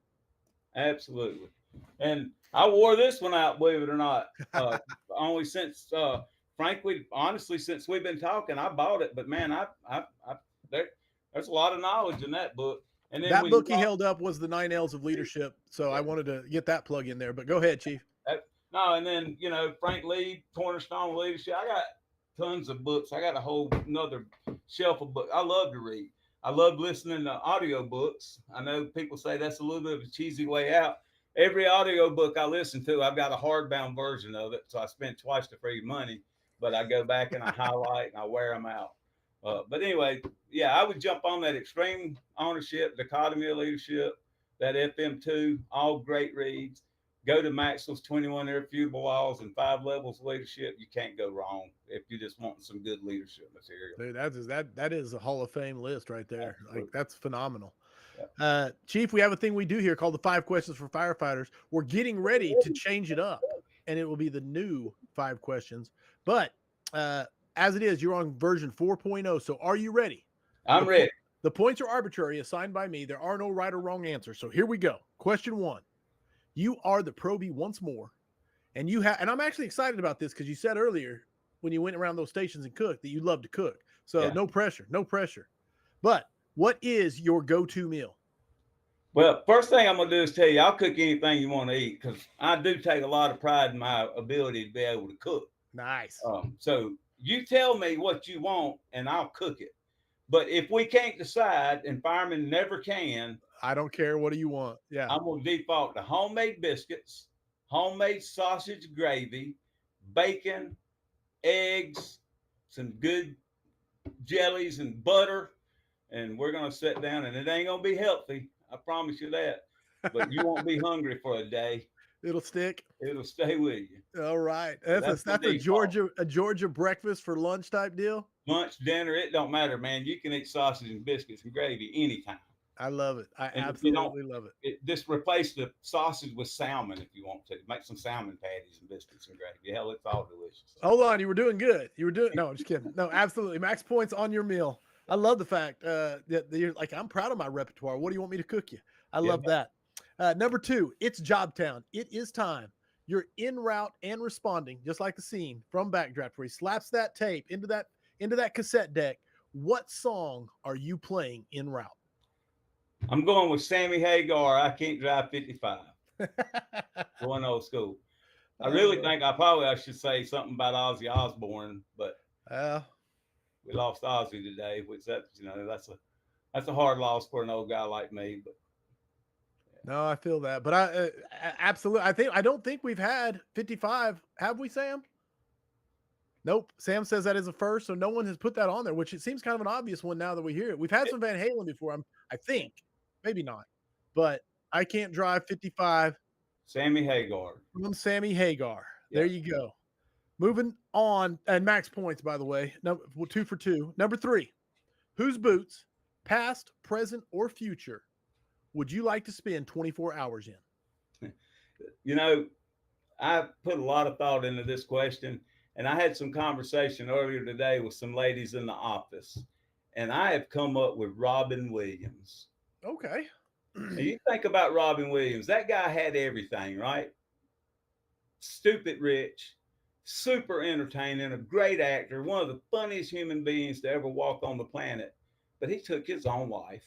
Absolutely. And I wore this one out, believe it or not. Only since, frankly, honestly, since we've been talking, I bought it. But man, there's a lot of knowledge in that book. And then that book he held up was the 9 L's of Leadership. So I wanted to get that plug in there. But go ahead, Chief. And then, Frank Lee, Cornerstone of Leadership. I got tons of books. I got a whole another shelf of books. I love to read. I love listening to audio books. I know people say that's a little bit of a cheesy way out. Every audio book I listen to, I've got a hardbound version of it. So I spend twice the free money, but I go back and I highlight and I wear them out. But anyway, yeah, I would jump on that Extreme Ownership, Dichotomy of Leadership, that FM2, all great reads. Go to Maxwell's 21 Irrefutable Laws and 5 Levels of Leadership. You can't go wrong if you just want some good leadership material. Dude, that is a Hall of Fame list right there. Absolutely. Like, that's phenomenal. Yeah. Chief, we have a thing we do here called the 5 questions for firefighters. We're getting ready to change it up, and it will be the new 5 questions. But as it is, you're on version 4.0. So are you ready? I'm ready. The points are arbitrary, assigned by me. There are no right or wrong answers. So here we go. Question 1. You are the probie once more, and and I'm actually excited about this because you said earlier when you went around those stations and cooked that you love to cook. So yeah. No pressure. But what is your go-to meal? Well, first thing I'm going to do is tell you, I'll cook anything you want to eat because I do take a lot of pride in my ability to be able to cook. Nice. So you tell me what you want and I'll cook it. But if we can't decide, and firemen never can, I don't care. What do you want? Yeah. I'm going to default to homemade biscuits, homemade sausage gravy, bacon, eggs, some good jellies and butter. And we're going to sit down, and it ain't going to be healthy. I promise you that. But you won't be hungry for a day. It'll stick. It'll stay with you. All right. That's a Georgia breakfast for lunch type deal. Lunch, dinner, it don't matter, man. You can eat sausage and biscuits and gravy anytime. I love it. I absolutely love it. Just replace the sausage with salmon if you want to. Make some salmon patties and biscuits and gravy. Hell, it's all delicious. Hold on. You were doing good. No, I'm just kidding. No, absolutely. Max points on your meal. I love the fact that you're like, I'm proud of my repertoire. What do you want me to cook you? I love that. Number 2, it's job town. It is time. You're en route and responding, just like the scene from Backdraft where he slaps that tape into that cassette deck. What song are you playing en route? I'm going with Sammy Hagar. I Can't Drive 55. Going old school. I really think I should say something about Ozzy Osbourne, but we lost Ozzy today, which that's a hard loss for an old guy like me. But yeah. No, I feel that. But I absolutely, I don't think we've had 55. Have we, Sam? Nope. Sam says that is a first, so no one has put that on there, which it seems kind of an obvious one now that we hear it. We've had some Van Halen before. I think, maybe not, but I Can't Drive 55. Sammy Hagar. From Sammy Hagar. Yeah. There you go. Moving on, and max points, by the way. 2 for 2. Number 3, whose boots, past, present, or future, would you like to spend 24 hours in? I put a lot of thought into this question, and I had some conversation earlier today with some ladies in the office, and I have come up with Robin Williams. Okay. Now you think about Robin Williams. That guy had everything, right? Stupid rich, super entertaining, a great actor, one of the funniest human beings to ever walk on the planet. But he took his own life.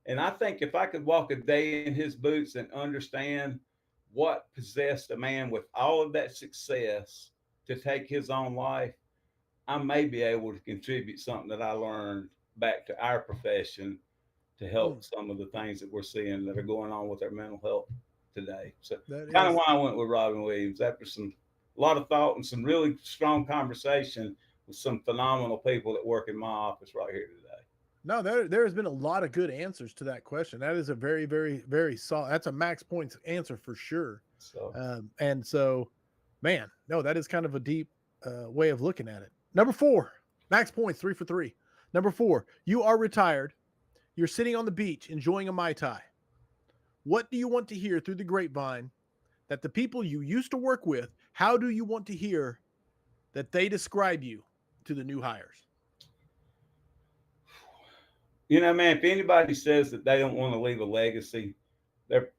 And I think if I could walk a day in his boots and understand what possessed a man with all of that success to take his own life, I may be able to contribute something that I learned back to our profession to help some of the things that we're seeing that are going on with our mental health today. So kind of why I went with Robin Williams after a lot of thought and some really strong conversation with some phenomenal people that work in my office right here today. No, there has been a lot of good answers to that question. That is a very, very, very solid. That's a max points answer for sure. And so, man, no, that is kind of a deep way of looking at it. Number 4, max points, 3 for 3. Number 4, you are retired. You're sitting on the beach enjoying a Mai Tai. What do you want to hear through the grapevine that the people you used to work with, how do you want to hear that they describe you to the new hires? You know, man, if anybody says that they don't want to leave a legacy, they're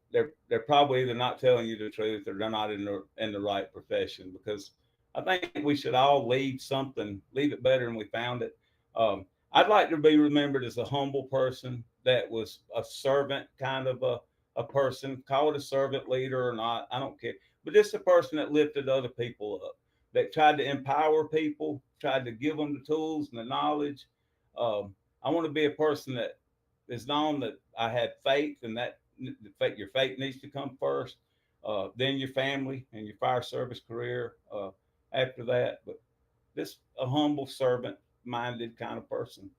probably either not telling you the truth or they're not in the right profession, because I think we should all leave something, leave it better than we found it. I'd like to be remembered as a humble person that was a servant kind of a person, call it a servant leader or not, I don't care, but just a person that lifted other people up, that tried to empower people, tried to give them the tools and the knowledge. I want to be a person that is known that I had faith, and that your faith needs to come first, then your family and your fire service career after that. But just a humble, servant-minded kind of person.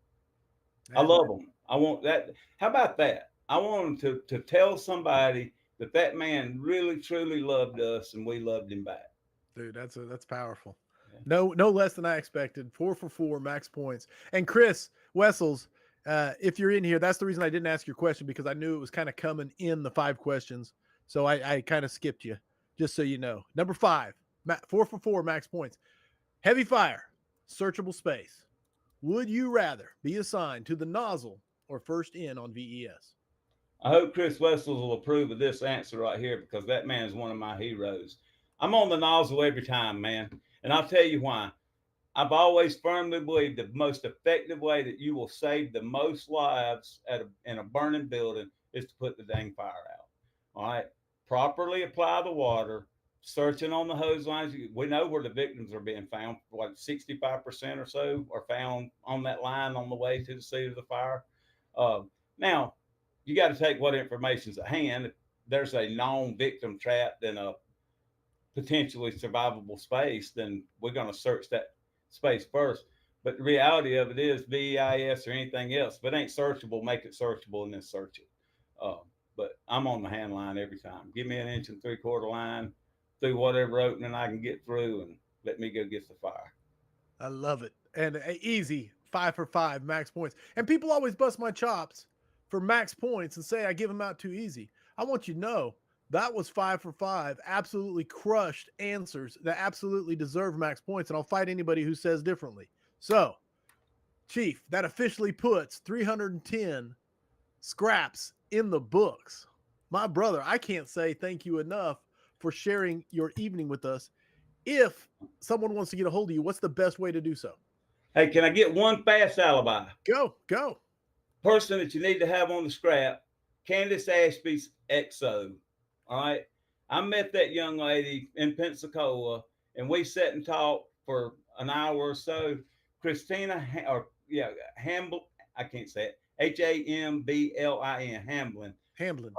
I love them. I want that. How about that? I want them to tell somebody that man really, truly loved us and we loved him back. Dude, that's powerful. No less than I expected. 4 for 4 max points. And Chris Wessels, if you're in here, that's the reason I didn't ask your question, because I knew it was kind of coming in the 5 questions. So I kind of skipped you, just so you know. Number 5, 4 for 4 max points. Heavy fire, searchable space. Would you rather be assigned to the nozzle or first in on VES? I hope Chris Wessels will approve of this answer right here, because that man is one of my heroes. I'm on the nozzle every time, man. And I'll tell you why. I've always firmly believed the most effective way that you will save the most lives in a burning building is to put the dang fire out. All right. Properly apply the water, searching on the hose lines. We know where the victims are being found. What, 65% or so are found on that line on the way to the seat of the fire. Now, you got to take what information's at hand. If there's a known victim trapped in a potentially survivable space, then we're going to search that space first. But the reality of it is, VEIS or anything else, if it ain't searchable, make it searchable and then search it. But I'm on the hand line every time. Give me an 1 3/4 line through whatever opening I can get through, and let me go get the fire. I love it. And easy 5 for 5 max points. And people always bust my chops for max points and say I give them out too easy. I want you to know that was 5 for 5, absolutely crushed answers that absolutely deserve max points. And I'll fight anybody who says differently. So, Chief, that officially puts 310 scraps in the books. My brother, I can't say thank you enough for sharing your evening with us. If someone wants to get a hold of you, what's the best way to do so? Hey, can I get one fast alibi? Go. Person that you need to have on the scrap, Candace Ashby's XO. All right. I met that young lady in Pensacola, and we sat and talked for an hour or so. Christina, Hamblin, I can't say it. Hamblin. Hamblin.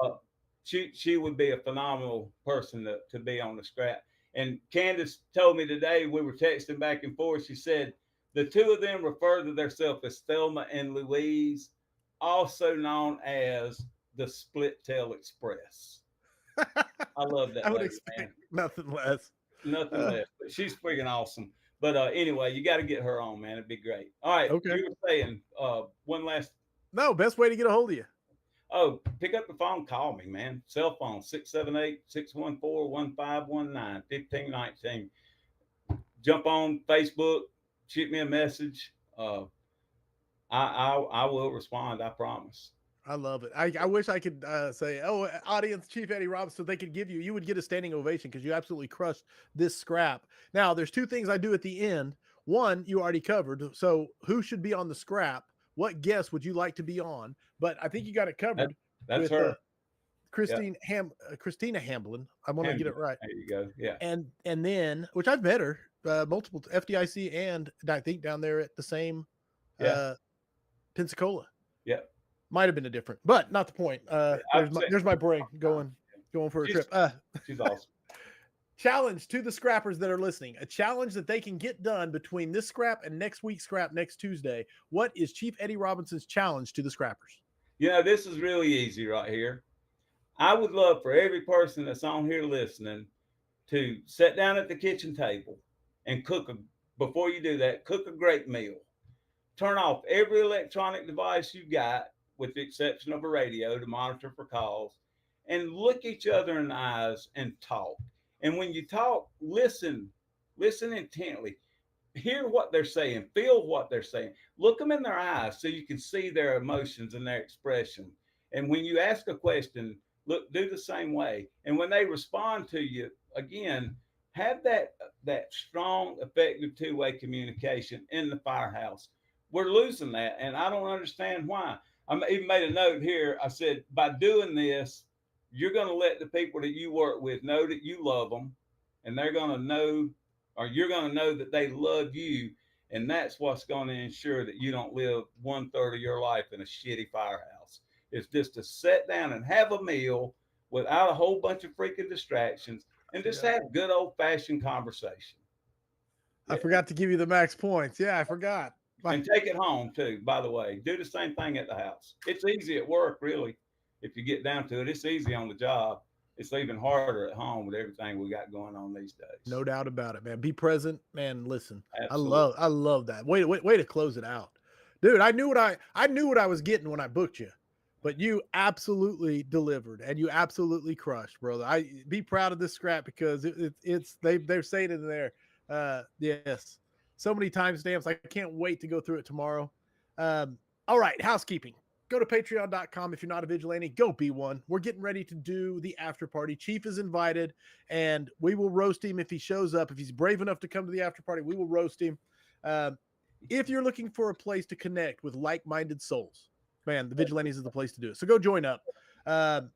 She would be a phenomenal person to be on the scrap. And Candace told me today, we were texting back and forth. She said the two of them refer to themselves as Thelma and Louise, also known as the Split Tail Express. I love that. I would expect nothing less. Nothing less. But she's freaking awesome. But anyway, you got to get her on, man. It'd be great. All right. Okay. You were saying one last. No, best way to get a hold of you. Oh, pick up the phone, call me, man. Cell phone, 678-614-1519, 1519. Jump on Facebook, shoot me a message. I will respond, I promise. I love it. I wish I could say, oh, audience, Chief Eddie Robinson, so they could give you would get a standing ovation because you absolutely crushed this scrap. Now, there's 2 things I do at the end. One, you already covered. So who should be on the scrap? What guest would you like to be on? But I think you got it covered. That's with, her. Christina Hamblin. I want to get it right. There you go. Yeah. And then, which I've met her, multiple FDIC, and I think down there at the same Pensacola. Yeah. Might have been a different, but not the point. There's my brain going for a trip. She's awesome. Challenge to the scrappers that are listening, a challenge that they can get done between this scrap and next week's scrap next Tuesday. What is Chief Eddie Robinson's challenge to the scrappers? This is really easy right here. I would love for every person that's on here listening to sit down at the kitchen table and before you do that, cook a great meal. Turn off every electronic device you got, with the exception of a radio to monitor for calls, and look each other in the eyes and talk. And when you talk, listen intently. Hear what they're saying, feel what they're saying, look them in their eyes so you can see their emotions and their expression. And when you ask a question, do the same way. And when they respond to you, again, have that strong, effective two-way communication in the firehouse. We're losing that, and I don't understand why. I even made a note here. I said, by doing this, you're going to let the people that you work with know that you love them, and they're going to know, or you're going to know that they love you. And that's what's going to ensure that you don't live 1/3 of your life in a shitty firehouse. It's just to sit down and have a meal without a whole bunch of freaking distractions and just have good old fashioned conversation. I forgot to give you the max points. Yeah, I forgot. And take it home too, by the way. Do the same thing at the house. It's easy at work, really. If you get down to it, it's easy on the job. It's even harder at home with everything we got going on these days. No doubt about it, man. Be present, man. Listen, Absolutely. I love that. Way to close it out, dude. I knew what I was getting when I booked you, but you absolutely delivered and you absolutely crushed, brother. I be proud of this scrap because they're saying it in there. Yes, so many timestamps. I can't wait to go through it tomorrow. All right, housekeeping. Go to patreon.com. If you're not a vigilante, go be one. We're getting ready to do the after party. Chief is invited, and we will roast him if he shows up. If he's brave enough to come to the after party, we will roast him. If you're looking for a place to connect with like-minded souls, man, the Vigilantes is the place to do it. So go join up. Of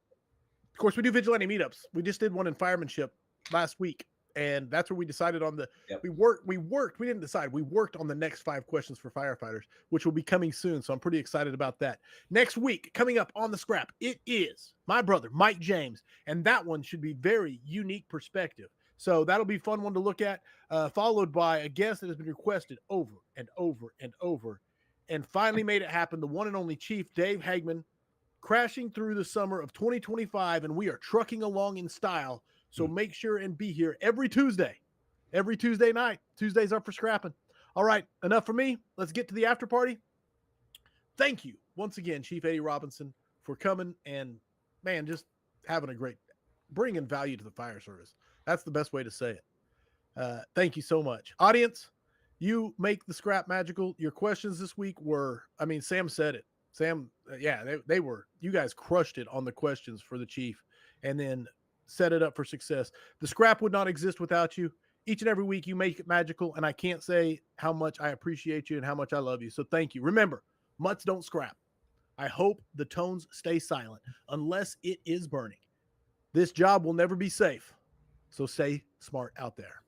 course, we do vigilante meetups. We just did one in firemanship last week. And that's where we decided on we didn't decide. We worked on the next 5 questions for firefighters, which will be coming soon. So I'm pretty excited about that. Next week, coming up on the scrap, it is my brother, Mike James. And that one should be very unique perspective. So that'll be a fun one to look at, followed by a guest that has been requested over and over and over. And finally made it happen. The one and only Chief Dave Hagman, crashing through the summer of 2025. And we are trucking along in style. So make sure and be here every Tuesday night. Tuesdays are for scrapping. All right, enough for me. Let's get to the after party. Thank you once again, Chief Eddie Robinson, for coming and, man, just having a great, bringing value to the fire service. That's the best way to say it. Thank you so much. Audience, you make the scrap magical. Your questions this week were, Sam said it. Sam, they were, you guys crushed it on the questions for the Chief. And then set it up for success. The scrap would not exist without you. Each and every week you make it magical, and I can't say how much I appreciate you and how much I love you. So thank you. Remember, mutts don't scrap. I hope the tones stay silent unless it is burning. This job will never be safe. So stay smart out there.